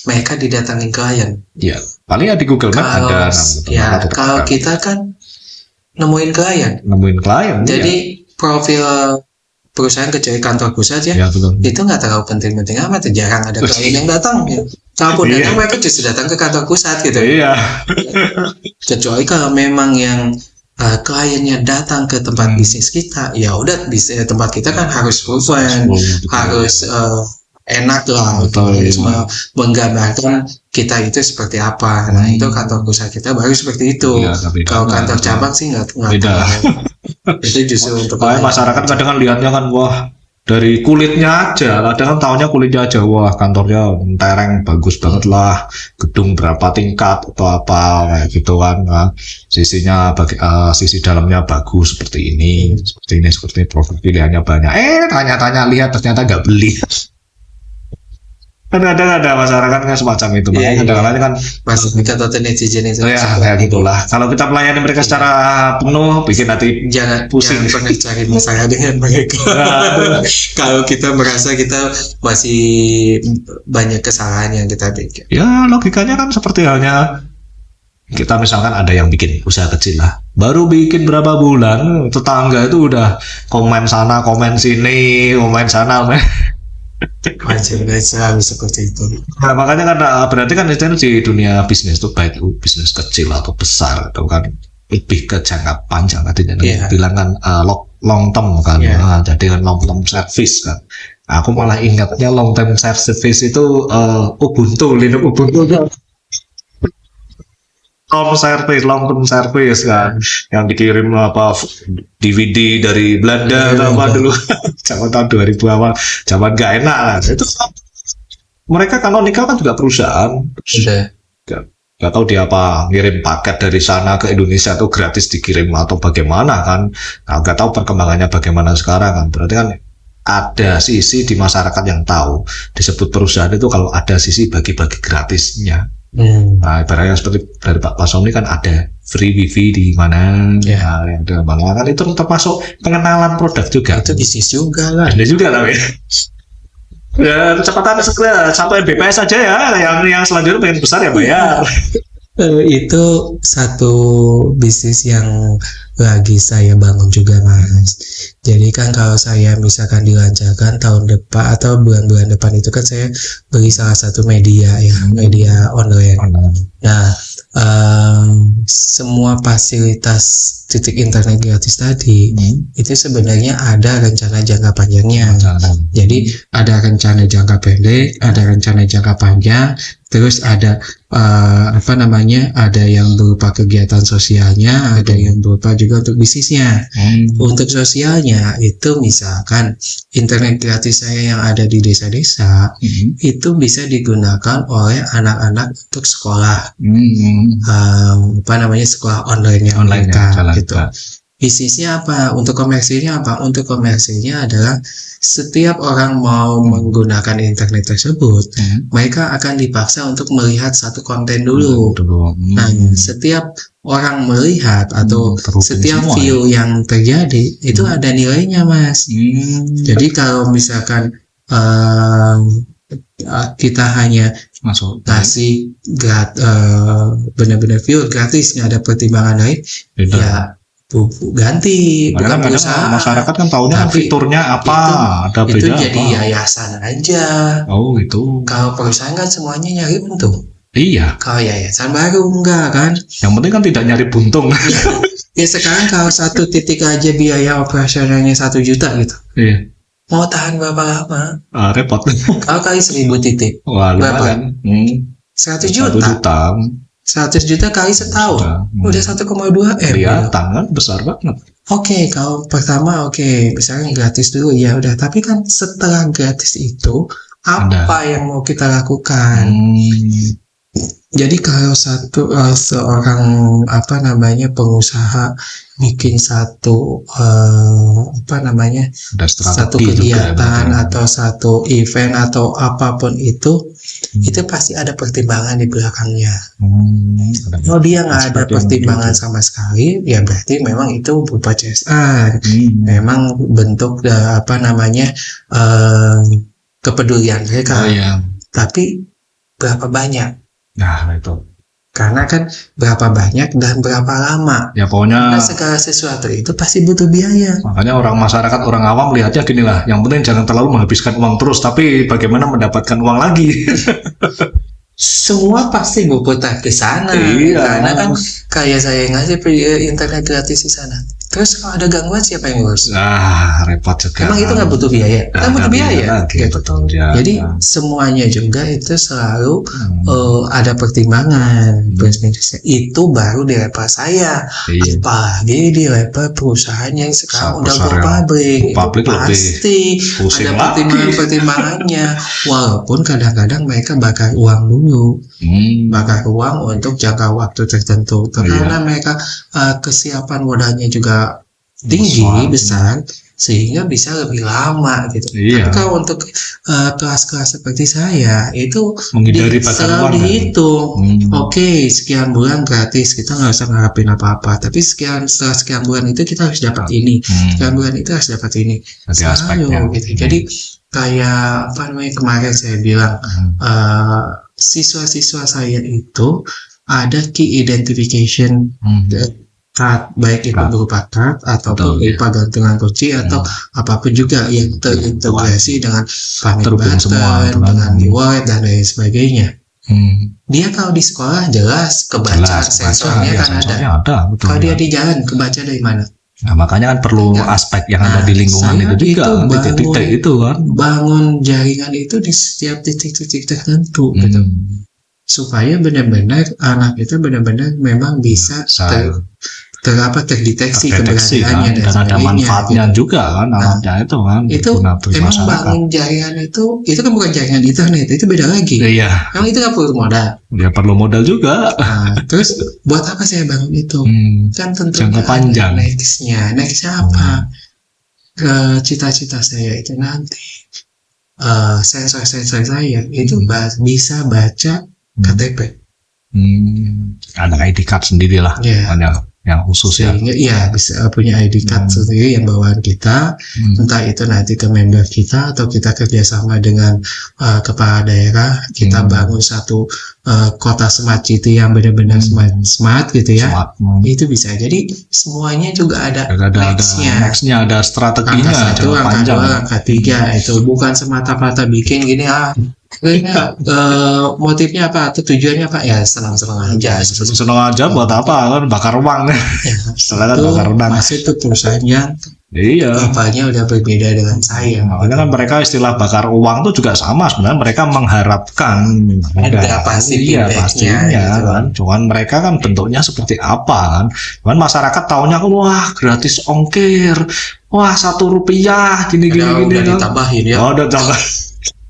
mereka didatangin klien. Iya, paling di Google Maps ada. Ya, kalau kita kan nemuin klien. Jadi profil perusahaan kecuali kantor pusat ya, betul. itu nggak terlalu penting-penting amat, jarang ada klien yang datang ya. Kalaupun datang mereka justru datang ke kantor pusat gitu. Iya. Kecuali kalau memang yang kliennya datang ke tempat bisnis kita, ya udah tempat kita kan harus proven, harus enak lah, harus menggambarkan kita itu seperti apa. Nah itu kantor pusat kita baru seperti itu. Kalau kantor cabang sih nggak beda. Itu justru untuk masyarakat kadang kan lihatnya kan wah dari kulitnya aja, kadang kan tahunya kulitnya aja, wah kantornya tereng bagus banget lah, gedung berapa tingkat atau apa kayak gitu kan, sisinya sisi dalamnya bagus seperti ini, seperti profil pilihannya banyak. Tanya-tanya lihat ternyata nggak beli. Kan kadang ada masyarakat kan semacam itu, makanya kadang-kadang kan masuk kata netizen itu. Ya kayak gitulah. Kalau kita melayani mereka secara penuh, bikin hati pusing. Jangan pernah cari masalah dengan mereka. Kalau kita merasa kita masih banyak kesalahan yang kita bikin. Ya logikanya kan seperti halnya kita misalkan ada yang bikin usaha kecil lah, baru bikin berapa bulan, tetangga itu udah komen sana, komen sini, komen sana, selalu seperti itu. Nah, makanya kan berarti kan itu di dunia bisnis itu baik bisnis kecil atau besar itu kan lebih ke jangka panjang artinya bilang kan long term kan. Jadi kan long term service kan. Aku malah ingatnya long term service itu Ubuntu, Linux Ubuntu long term service kan, yang dikirim apa DVD dari Belanda atau apa dulu zaman tahun 2000 awal, zaman gak enak lah itu. Mereka Canonical kan juga perusahaan, gak tahu dia apa ngirim paket dari sana ke Indonesia itu gratis dikirim atau bagaimana kan. Nah, gak tahu perkembangannya bagaimana sekarang kan. Berarti kan ada sisi di masyarakat yang tahu disebut perusahaan itu kalau ada sisi bagi-bagi gratisnya. Nah, ibaratnya seperti dari Pak Sony kan ada free wifi di mana, yang ada mana kan itu termasuk pengenalan produk juga. Itu bisnis juga lah. Bisnis juga tapi. Ya kecepatan sampai BPS saja ya, yang selanjutnya pengen besar ya bayar. Itu satu bisnis yang lagi saya bangun juga Mas. Jadi kan kalau saya misalkan dilancarkan tahun depan atau bulan-bulan depan itu kan saya beli salah satu media media online. Nah semua fasilitas titik internet gratis tadi itu sebenarnya ada rencana jangka panjangnya. Jadi ada rencana jangka pendek, ada rencana jangka panjang, terus ada ada yang berupa kegiatan sosialnya, ada yang berupa juga untuk bisnisnya. Untuk sosialnya itu misalkan internet gratis saya yang ada di desa-desa itu bisa digunakan oleh anak-anak untuk sekolah, sekolah online-nya mereka gitu. Bisnisnya apa? Untuk komersilnya apa? Untuk komersilnya adalah setiap orang mau menggunakan internet tersebut, mereka akan dipaksa untuk melihat satu konten dulu. Nah, setiap orang melihat atau setiap view yang terjadi itu ada nilainya, Mas. Jadi kalau misalkan kita hanya kasih benar-benar view gratis, nggak ada pertimbangan lain, ya ganti, bukan perusahaan. Masyarakat kan tahunya fiturnya apa, ada beda itu jadi apa. Yayasan aja. Oh gitu. Kalau perusahaan kan semuanya nyari untung. Iya. Kalau yayasan baru enggak kan. Yang penting kan tidak nyari buntung. Ya sekarang kalau satu titik aja biaya operasionalnya 1 juta gitu. Iya. Mau tahan berapa lama? Repot. Kalau kali 1000 titik. Wah, lumayan. 100 juta. 100 juta kali setahun, udah 1,2 M. Iya, tangan besar banget. Oke, kalau pertama misalnya gratis dulu ya udah. Tapi kan setelah gratis itu apa yang mau kita lakukan? Jadi kalau seorang pengusaha bikin satu satu kegiatan atau satu event atau apapun itu pasti ada pertimbangan di belakangnya. Kalau dia nggak ada pertimbangan sama sekali, ya berarti memang itu berupa CSR, memang bentuk kepedulian mereka. Tapi berapa banyak? Nah itu. Karena kan berapa banyak dan berapa lama. Ya pokoknya Karena segala sesuatu itu pasti butuh biaya. makanya orang masyarakat, orang awam lihatnya gini lah, yang penting jangan terlalu menghabiskan uang terus, tapi bagaimana mendapatkan uang lagi. Semua pasti berputar ke sana. Iya. Karena kan kayak saya ngasih internet gratis di sana. Terus kalau ada gangguan siapa yang ngurus? Nah, repot juga. Emang itu nggak butuh biaya? Kan butuh biaya. Gitu. Ya. Jadi semuanya juga itu selalu ada pertimbangan plus minusnya. Itu baru di level saya. Iya. Apalagi di level perusahaan yang sekarang udah Besar go ya. public. Go public Itu lebih pasti pusing ada lagi. pertimbangannya. Walaupun kadang-kadang mereka bakar uang dulu, bakar uang untuk jangka waktu tertentu. Karena mereka kesiapan modalnya juga tinggi, besar, sehingga bisa lebih lama gitu. Iya. Tapi kalau untuk kelas-kelas seperti saya itu Menghindari bakar selalu uang, kan? dihitung. Oke, sekian bulan gratis, kita nggak usah ngarepin apa-apa. Tapi setelah sekian bulan itu kita harus dapat ini, sekian bulan itu harus dapat ini. Nanti Selalu aspeknya. gitu. Jadi kayak apa namanya kemarin saya bilang siswa-siswa saya itu ada key identification card, baik itu berupa card ataupun berupa gantungan kunci atau apapun juga yang terintegrasi dengan payment button, dengan e-wallet dan lain sebagainya. Dia kalau di sekolah jelas kebaca sensornya kan ada. Kalau dia di jalan kebaca dari mana? Nah, makanya kan perlu aspek yang ada di lingkungan itu juga, titik-titik itu kan. Bangun jaringan itu di setiap titik-titik tertentu gitu. Supaya benar-benar anak itu benar-benar memang bisa terdeteksi keberadaannya kan, dan ada manfaatnya gitu. Juga kan alatnya itu kan. Itu emang bangun jaringan itu kan bukan jaringan internet, itu beda lagi. Iya. Emang itu nggak perlu modal. Ya perlu modal juga. Nah, terus buat apa saya bangun itu? Kan tentunya jangka panjang. Nextnya apa? Cita-cita saya itu nanti sensor-sensor saya itu bisa baca KTP. Ada ID card sendiri lah. Yang khusus ya. Sehingga bisa punya ID card sendiri yang bawaan kita, entah itu nanti ke member kita atau kita kerjasama dengan kepala daerah, kita bangun satu kota smart city yang benar-benar smart gitu ya. Itu bisa. Jadi semuanya juga ada nextnya, ada strateginya. Angka 1, angka 2, angka 3 itu bukan semata-mata bikin gini kayaknya motifnya apa atau tujuannya apa ya senang-senang aja. Senang aja buat apa kan bakar uang. Setelah bakar uang. Masih itu perusahaan yang kapalnya udah berbeda dengan saya. Makanya kan mereka istilah bakar uang tuh juga sama sebenarnya, mereka mengharapkan ada pastinya gitu kan. Cuman mereka kan bentuknya seperti apa kan. Cuman masyarakat taunya wah gratis ongkir, wah Rp1 gini udah kan. Ditambahin ya. Udah tambah.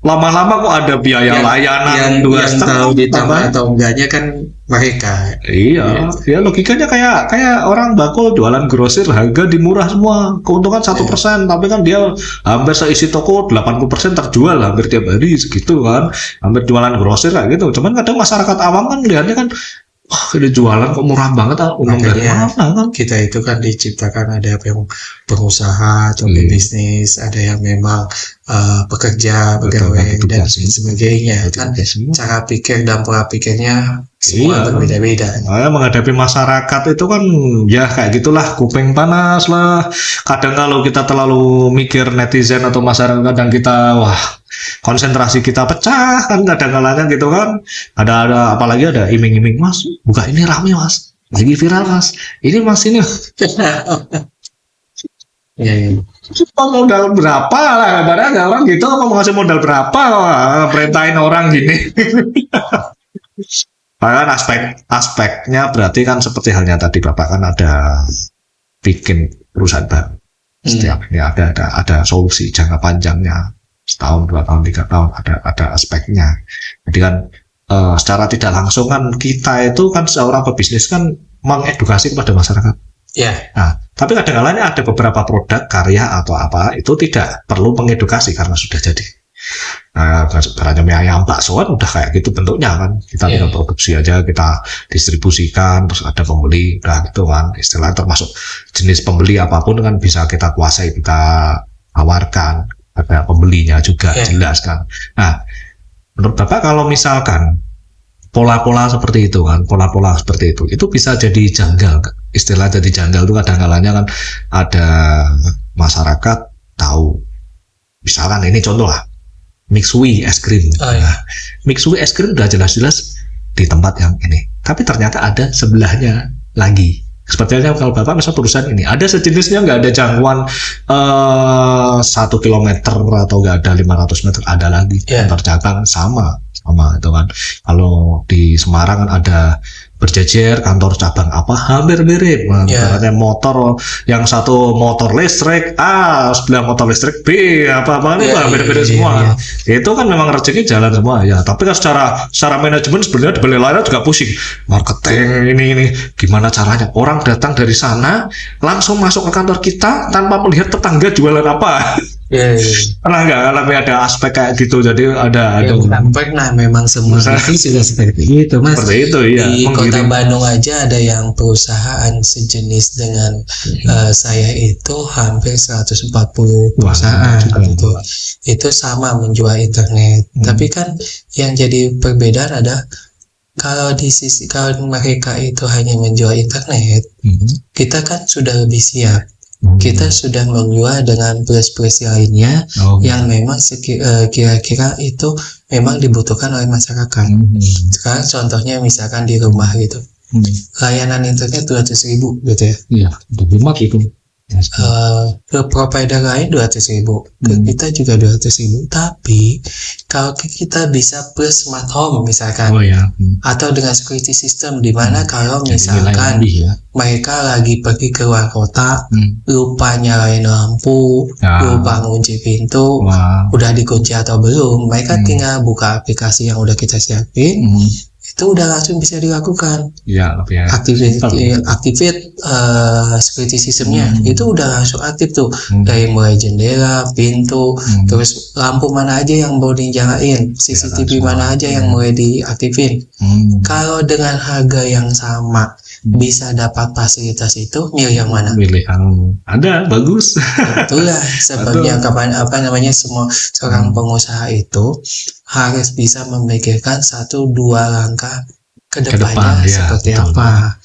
Lama-lama kok ada biaya layanan yang tahu ditambah atau enggaknya kan mereka. Iya. Ya logikanya kayak orang bakul jualan grosir, harga dimurah semua, keuntungan 1%, tapi kan dia hampir seisi toko 80% terjual hampir tiap hari segitu kan, hampir jualan grosir kayak gitu. Cuman kadang masyarakat awam kan lihatnya kan, wah ini jualan kok murah banget, untung dari mana kan? Kita itu kan diciptakan ada yang pengusaha atau bisnis, ada yang memang pekerja, pegawai dan sebagainya. Kan cara pikir dan pola pikirnya semua berbeda-beda. Menghadapi masyarakat itu kan ya kayak gitulah, kuping panas lah. Kadang kalau kita terlalu mikir netizen atau masyarakat, kadang kita konsentrasi kita pecah kan, kadang-kadang gitu kan. Ada apalagi ada iming-iming, mas buka ini rame mas, lagi viral mas, ini mas ini. Modal berapa lah, ada orang gitu mau ngasih modal berapa, perintahin orang gini. Kan aspeknya berarti kan seperti halnya tadi Bapak kan ada bikin perusahaan baru. Setiapnya ada solusi jangka panjangnya, setahun, 2 tahun, 3 tahun, ada aspeknya. Jadi kan secara tidak langsung kan kita itu kan seorang pebisnis kan mengedukasi kepada masyarakat. Nah, tapi kadang-kadang ada beberapa produk, karya atau apa itu tidak perlu mengedukasi karena sudah jadi. Nah, barangnya mie ayam bakso kan udah kayak gitu bentuknya kan, kita tinggal produksi aja, kita distribusikan, terus ada pembeli, udah gitu kan. Istilah termasuk jenis pembeli apapun kan bisa kita kuasai, kita tawarkan, ada pembelinya juga jelas kan. Nah, menurut Bapak kalau misalkan pola-pola seperti itu kan, pola-pola seperti itu bisa jadi janggal. Istilah jadi janggal itu kadang kalanya kan ada masyarakat tahu, misalkan ini contoh lah, mixui es krim. Mixui es krim udah jelas-jelas di tempat yang ini, tapi ternyata ada sebelahnya lagi. Sepertinya kalau Bapak misal perusahaan ini ada sejenisnya, nggak ada jangkauan 1 kilometer atau nggak ada 500 meter, ada lagi antar cabang sama itu kan. Kalau di Semarang kan ada berjejer kantor cabang apa hampir mirip. Karena motor yang satu motor listrik A, sebelah motor listrik B, apa-apa itu hampir mirip semua. Itu kan memang rezeki jalan semua ya. Tapi kan secara manajemen sebenarnya di balik layar juga pusing. Marketing ini gimana caranya? Orang datang dari sana langsung masuk ke kantor kita tanpa melihat tetangga jualan apa. Pernah nggak alami ada aspek kayak gitu? Jadi ada pernah, memang semua itu sudah seperti itu, Mas. Seperti itu ya. Di Kota Bandung aja ada yang perusahaan sejenis dengan saya itu hampir 140 perusahaan gitu. Itu sama menjual internet. Tapi kan yang jadi perbedaan ada kalau mereka itu hanya menjual internet, kita kan sudah lebih siap. Kita sudah menjual dengan plus-plus lainnya yang memang kira-kira itu memang dibutuhkan oleh masyarakat. Sekarang contohnya misalkan di rumah gitu, layanan internet 200.000 gitu ya. Iya, rumah gitu. Ke provider lain 200.000, ke kita juga 200.000. Tapi kalau kita bisa plus smart home misalkan, atau dengan security system, di mana kalau misalkan mereka lagi pergi ke luar kota, lupa nyalain lampu, lupa ngunci pintu, udah dikunci atau belum, mereka tinggal buka aplikasi yang udah kita siapin. Itu udah langsung bisa dilakukan. Activate security systemnya itu udah langsung aktif tuh, dari mulai jendela, pintu, terus lampu mana aja yang mau dinyalain, CCTV mana aja yang mulai diaktifin. Kalau dengan harga yang sama bisa dapat fasilitas itu, milih yang mana? Milih yang ada, bagus. Itulah sebabnya semua seorang pengusaha itu harus bisa memikirkan 1-2 langkah ke depannya seperti apa.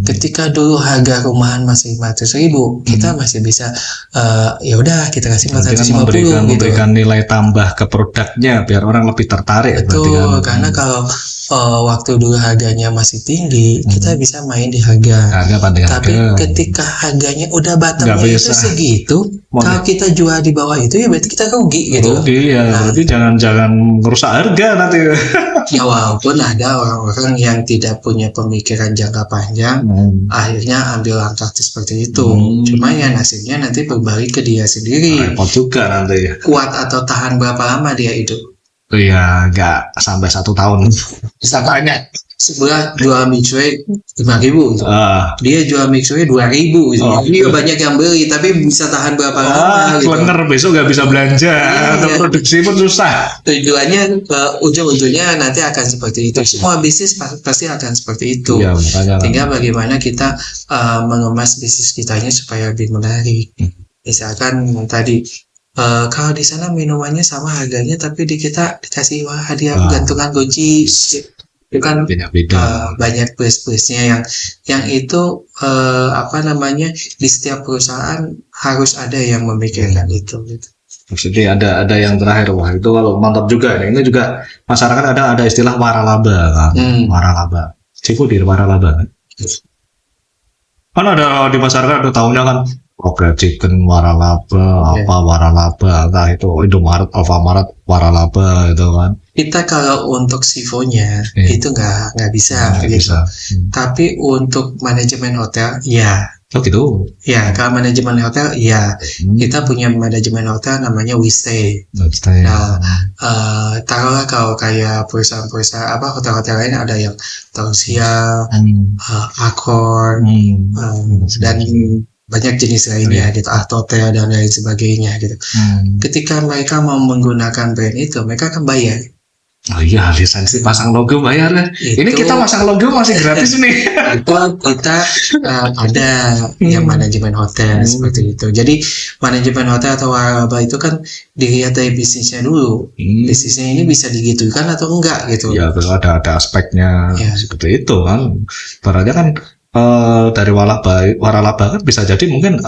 Ketika dulu harga rumahan masih 500.000, kita masih bisa ya udah kita kasih 450 memberikan nilai tambah ke produknya biar orang lebih tertarik. Betul, karena kalau waktu dulu harganya masih tinggi, kita bisa main di harga. Tapi ketika harganya udah batamnya itu segitu, kalau kita jual di bawah itu ya berarti kita rugi gitu. Berarti jangan merusak harga nanti. Ya walaupun ada orang-orang yang tidak punya pemikiran jangka panjang, akhirnya ambil langkah seperti itu. Cuma ya nasibnya nanti berbalik ke dia sendiri. Repot juga nanti. Kuat atau tahan berapa lama dia hidup? Nggak sampai 1 tahun. Misalnya sebelah jual mixway 5.000 gitu. Dia jual mixway 2.000 gitu. Dia banyak yang beli, tapi bisa tahan berapa lama gitu. Klenger besok nggak bisa belanja, atau produksi pun susah. Tujuannya ujung-ujungnya nanti akan seperti itu. Semua bisnis pasti akan seperti itu. Tinggal bagaimana kita mengemas bisnis kitanya supaya lebih menarik. Misalkan tadi, kalau di sana minumannya sama harganya, tapi di kita dikasih hadiah gantungan kunci, itu kan banyak plus-plusnya yang itu di setiap perusahaan harus ada yang memikirkan itu gitu. Jadi ada yang terakhir, wah itu kalau mantap juga ini juga masyarakat ada istilah waralaba kan. Waralaba, cipu di waralaba kan ada di masyarakat ada tahunya kan. Oke, chicken waralaba, waralaba, entah itu Indomaret, Alfamaret, waralaba itu kan. Kita kalau untuk sifonya itu nggak bisa gitu. Tapi untuk manajemen hotel, Oh gitu. Ya, kalau manajemen hotel, kita punya manajemen hotel namanya WeStay. Nah, taruhlah kalau kayak perusahaan-perusahaan hotel-hotel lain ada yang Tausia, Accor, dan banyak jenis lainnya gitu, Hotel dan lain sebagainya gitu. Ketika mereka mau menggunakan brand itu, mereka akan bayar. Oh iya, lisensi pasang logo bayar kan. Ini kita pasang logo masih gratis nih. Itu kita ada yang manajemen hotel seperti itu. Jadi manajemen hotel atau waralaba itu kan dilihat dari bisnisnya dulu. Bisnisnya ini bisa digitukan atau enggak gitu. Ya, betul, ada aspeknya seperti itu kan. Ibaratnya kan dari waralaba kan bisa jadi mungkin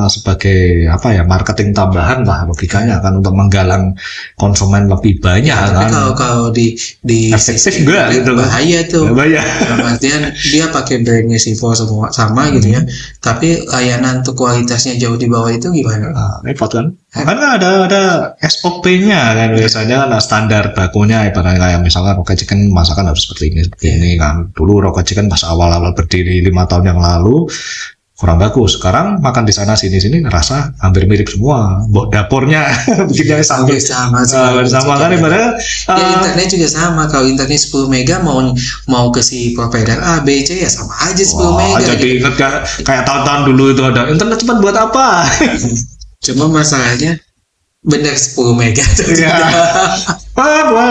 sebagai marketing tambahan lah logikanya kan, untuk menggalang konsumen lebih banyak kan. Tapi kalau di efektif enggak gitu kan, bahaya tuh. Bahaya. Artian dia pakai brandnya Sivo semua sama gitu ya, tapi layanan untuk kualitasnya jauh di bawah itu gimana? Repot kan. Kan ada SOP-nya kan, biasanya kan standar bakunya, ibaratnya kayak misalkan Rocket Chicken masakan harus seperti ini kan. Dulu Rocket Chicken pas awal-awal berdiri 5 tahun yang lalu kurang bagus. Sekarang makan di sana sini rasa hampir mirip semua. Dapurnya bikinnya sama kan, ibaratnya internet juga sama. Kalau internet 10 mega mau ke si provider A, B, C ya sama aja 10 mega. Jadi inget kayak tahun-tahun dulu itu ada internet cepat buat apa? Cuma masalahnya benar 10 mega tuh. Ya.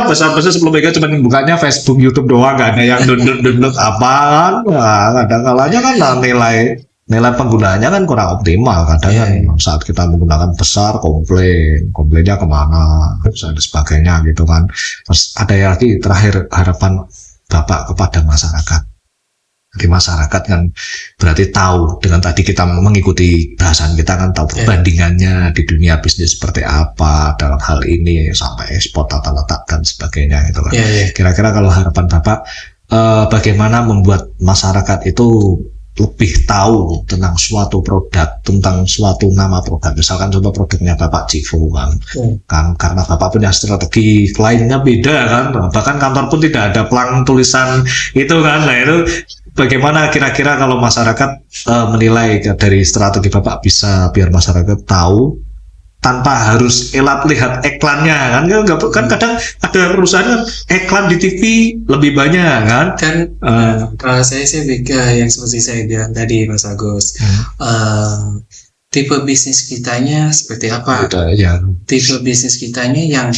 Besar-besar 10 mega cuma bukanya Facebook, YouTube doang, gak ada yang download apa kan. Kadang-kadang kan nilai penggunaannya kan kurang optimal. Kadang kan saat kita menggunakan besar komplainnya kemana, dan sebagainya gitu kan. Terus ada lagi terakhir, harapan Bapak kepada masyarakat. Di masyarakat kan berarti tahu, dengan tadi kita mengikuti bahasan kita kan tahu perbandingannya di dunia bisnis seperti apa dalam hal ini, sampai ekspor, tata letak dan sebagainya gitu kan. Kira-kira kalau harapan Bapak bagaimana membuat masyarakat itu lebih tahu tentang suatu produk, tentang suatu nama produk, misalkan contoh produknya Bapak Civo kan karena Bapak punya strategi lainnya beda kan, bahkan kantor pun tidak ada pelang tulisan itu kan. Nah itu bagaimana kira-kira kalau masyarakat menilai dari strategi Bapak bisa biar masyarakat tahu tanpa harus lihat iklannya kan kadang ada perusahaan kan iklan di TV lebih banyak kan kalau saya yang seperti saya bilang tadi Mas Agus, tipe bisnis kitanya seperti apa? Tipe bisnis kitanya yang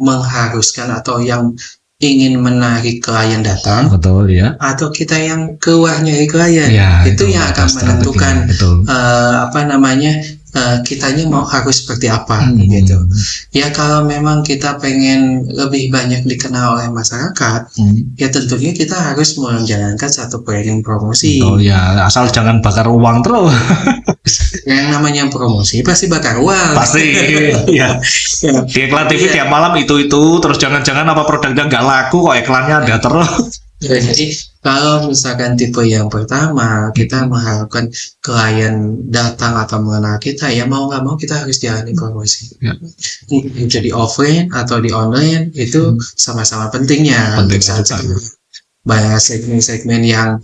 mengharuskan atau yang ingin menarik klien datang, betul ya, atau kita yang keluar nyari klien, itu yang akan menentukan kitanya mau harus seperti apa gitu. Ya kalau memang kita pengen lebih banyak dikenal oleh masyarakat, ya tentunya kita harus menjalankan satu planning promosi. Asal jangan bakar uang terus. Yang namanya promosi pasti bakar uang. Pasti. Di iklan TV tiap malam itu terus jangan-jangan apa produknya nggak laku kok iklannya ada terus. Jadi kalau misalkan tipe yang pertama kita mengharapkan klien datang atau mengenal kita, ya mau nggak mau kita harus jalani promosi. Jadi offline atau di online itu sama-sama pentingnya. Banyak segmen-segmen yang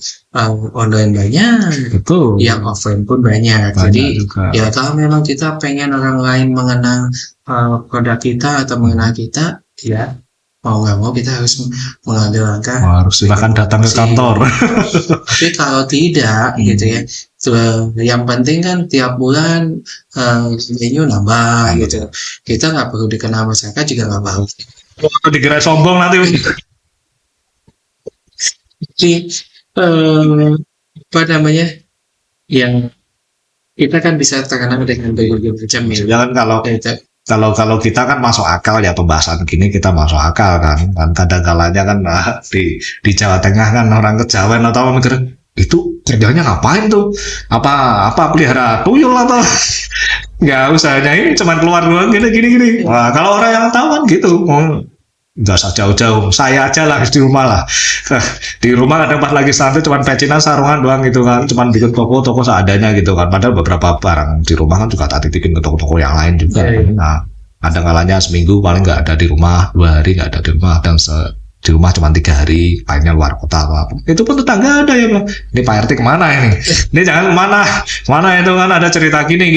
online banyak, betul, yang offline pun banyak. Jadi ya kalau memang kita pengen orang lain mengenal produk kita atau mengenal kita, ya mau nggak mau kita harus mengambil langkah, harus bahkan datang ke kantor. Tapi kalau tidak gitu ya, yang penting kan tiap bulan menu nambah gitu, kita nggak perlu dikenal masyarakat juga nggak mau. Kalau dikira sombong nanti. Jadi yang kita kan bisa terkenal dengan berbagai macam ya. Jangan kalau kita kan masuk akal ya, pembahasan gini kita masuk akal kan kadang-kalanya kan di Jawa Tengah kan orang Kejawen atau mikir itu kerjanya ngapain tuh, apa pelihara tuyul atau nggak usahanya ini cuma keluar gini. Nah, kalau orang yang tahu kan gitu, nggak usah jauh-jauh, saya aja lah di rumah lah. Di rumah kadang pas lagi santai cuman pecinan sarungan doang gitu kan, cuman bikin toko seadanya gitu kan. Padahal beberapa barang di rumah kan juga tak titipin ke toko-toko yang lain juga. Nah, kadang-kalanya seminggu paling nggak ada di rumah, 2 hari nggak ada di rumah, dan di rumah cuma 3 hari, lainnya luar kota apa. Itu pun tetangga ada yang bilang, ini Pak RT kemana ini? Ini jangan kemana itu kan ada cerita gini.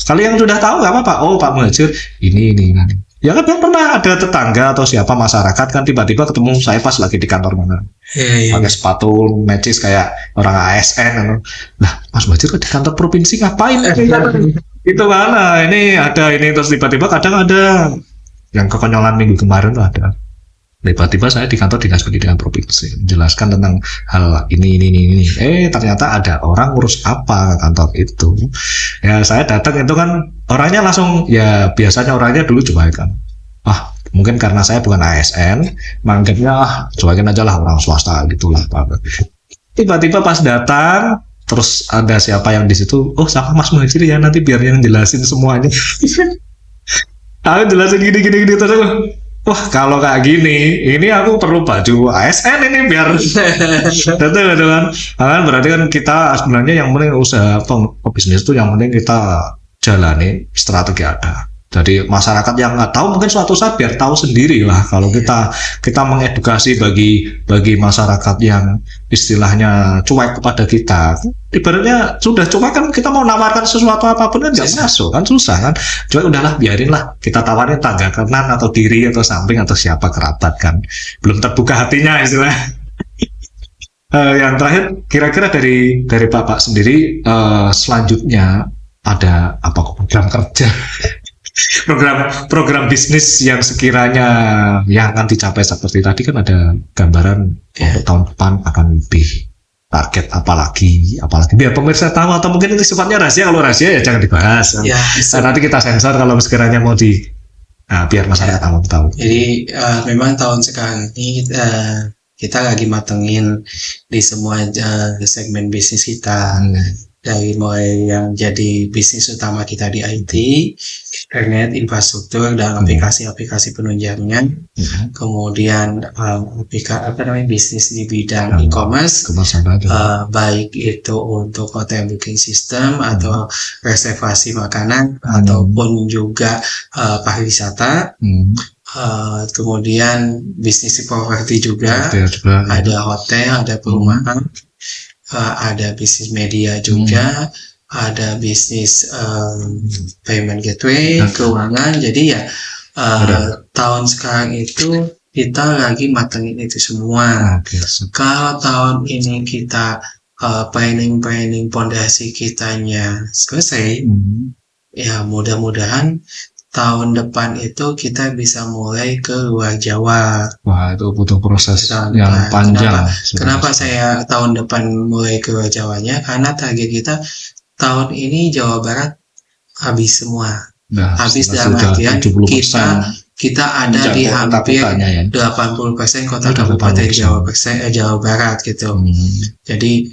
Kalian sudah tahu nggak apa-apa? Oh Pak Muhajir, ini. Ya kan pernah ada tetangga atau siapa masyarakat kan tiba-tiba ketemu saya pas lagi di kantor mana, pakai sepatu mecis kayak orang ASN. Lah Mas Bajir di kantor provinsi ngapain? Itu mana? Ini ada ini, terus tiba-tiba kadang ada yang kekonyolan minggu kemarin tuh ada Tiba-tiba saya di kantor dinas pendidikan provinsi menjelaskan tentang hal ini. Ternyata ada orang ngurus apa ke kantor itu. Ya saya datang itu kan orangnya langsung, ya biasanya orangnya dulu cuekan. Mungkin karena saya bukan ASN, manggilnya cuekin aja lah, orang swasta gitulah. Tiba-tiba pas datang, terus ada siapa yang di situ, sama Mas Muhajir ya, nanti biar yang jelasin semuanya. Aku jelasin gini terus. Wah, kalau kayak gini, ini aku perlu baju ASN ini biar betul kan. Berarti kan kita sebenarnya yang penting usaha bisnis itu yang penting kita jalani strategi ada. Jadi masyarakat yang nggak tahu mungkin suatu saat biar tahu sendiri lah. Kalau kita mengedukasi bagi masyarakat yang istilahnya cuek kepada kita, ibaratnya sudah cuek kan, kita mau nawarkan sesuatu apapun kan nggak masuk kan, susah kan. Cuek udahlah, biarin lah, kita tawarin tangga kanan atau diri atau samping atau siapa kerabat kan, belum terbuka hatinya istilah. Yang terakhir kira-kira dari Bapak sendiri, selanjutnya ada apa program kerja? program bisnis yang sekiranya yang akan dicapai seperti tadi kan ada gambaran untuk tahun depan akan lebih target apalagi biar pemirsa tahu, atau mungkin itu sifatnya rahasia. Kalau rahasia ya jangan dibahas. Nanti kita sensor kalau sekiranya mau biar masyarakat tahu. Jadi memang tahun sekarang ini kita lagi matengin di semua segmen bisnis kita. Dari mulai yang jadi bisnis utama kita di IT, internet, infrastruktur, dan aplikasi-aplikasi penunjangnya. Kemudian bisnis di bidang e-commerce, baik itu untuk hotel booking system atau reservasi makanan ataupun juga pariwisata. Kemudian bisnis properti juga, ada hotel, ada perumahan. Ada bisnis media juga, ada bisnis payment gateway, keuangan. Jadi ya tahun sekarang itu kita lagi matengin itu semua. Kalau tahun ini kita planning pondasi kitanya selesai, ya mudah-mudahan tahun depan itu kita bisa mulai ke luar Jawa. Wah, itu butuh proses yang panjang. Kenapa saya tahun depan mulai ke luar Jawanya? Karena target kita tahun ini Jawa Barat habis semua. Habis dalam artian kita ada di hampir 80% kota kabupaten Jawa Barat gitu. Jadi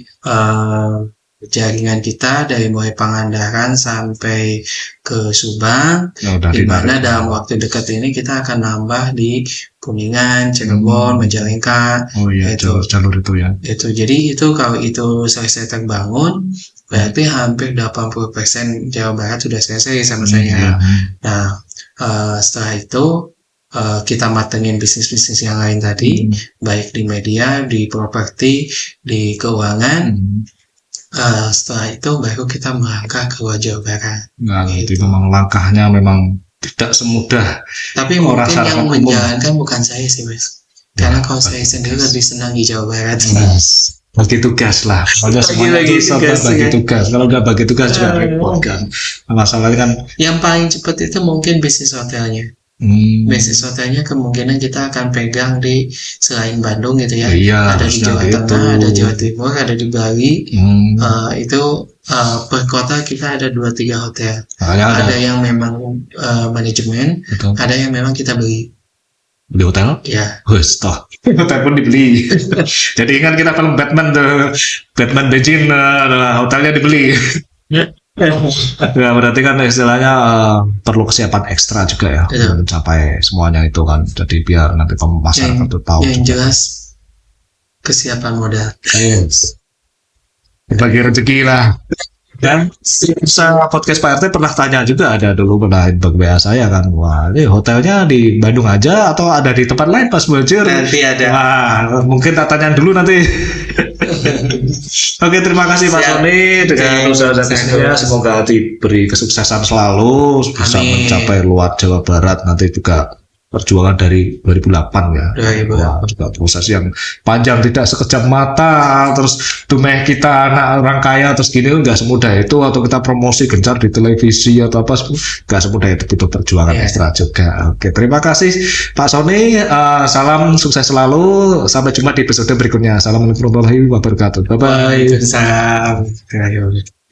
jaringan kita dari mulai Pangandaran sampai ke Subang, di mana dalam waktu dekat ini kita akan nambah di Kuningan, Cirebon, Majalengka. Jalur itu ya. Jadi kalau itu selesai terbangun, berarti hampir 80% Jawa Barat sudah selesai sama saya. Nah, setelah itu kita matengin bisnis-bisnis yang lain tadi, baik di media, di properti, di keuangan. Setelah itu baru kita melangkah ke Jawa Barat. Itu memang langkahnya memang tidak semudah. Tapi mungkin yang menjalankan bukan saya sih, Mas. Karena kalau saya sendiri lebih senang di Jawa Barat. Bagi tugas lah. Kalau semuanya bagi tugas. Kalau nggak bagi tugas juga repot kan. Masalahnya kan. Yang paling cepat itu mungkin bisnis hotelnya. Bisnis hotelnya kemungkinan kita akan pegang di selain Bandung gitu ya. Ada di Jawa Tengah, ada Jawa Timur, ada di Bali. Itu per kota kita ada 2-3 hotel. Ada yang memang manajemen, ada yang memang kita beli. Beli hotel? Ya. Toh hotel pun dibeli. Jadi kan kita film Batman Begin, hotelnya dibeli. Ya berarti kan istilahnya perlu kesiapan ekstra juga ya untuk mencapai semuanya itu kan. Jadi biar nanti masyarakat itu tahu. Yang jelas kesiapan modal. Bagi rezeki lah. Dan podcast Pak RT pernah tanya juga, ada dulu pernah WA saya kan, wah ini hotelnya di Bandung aja atau ada di tempat lain Pas Muhajir? Nanti ada. Wah, mungkin tak tanya dulu nanti. Oke, terima kasih Pak Sony dengan usaha dan bisnisnya. Semoga diberi kesuksesan selalu, bisa mencapai luar Jawa Barat, nanti juga perjuangan dari 2008 ya. 2008. Wah, juga proses yang panjang, tidak sekejap mata. Terus tumeh kita anak orang kaya terus gini nggak semudah itu, atau kita promosi gencar di televisi atau apa, nggak semudah itu, butuh perjuangan ekstra juga. Oke, terima kasih Pak Sony. Salam sukses selalu. Sampai jumpa di episode berikutnya. Assalamualaikum warahmatullahi wabarakatuh. Bye bye. Waalaikumsalam.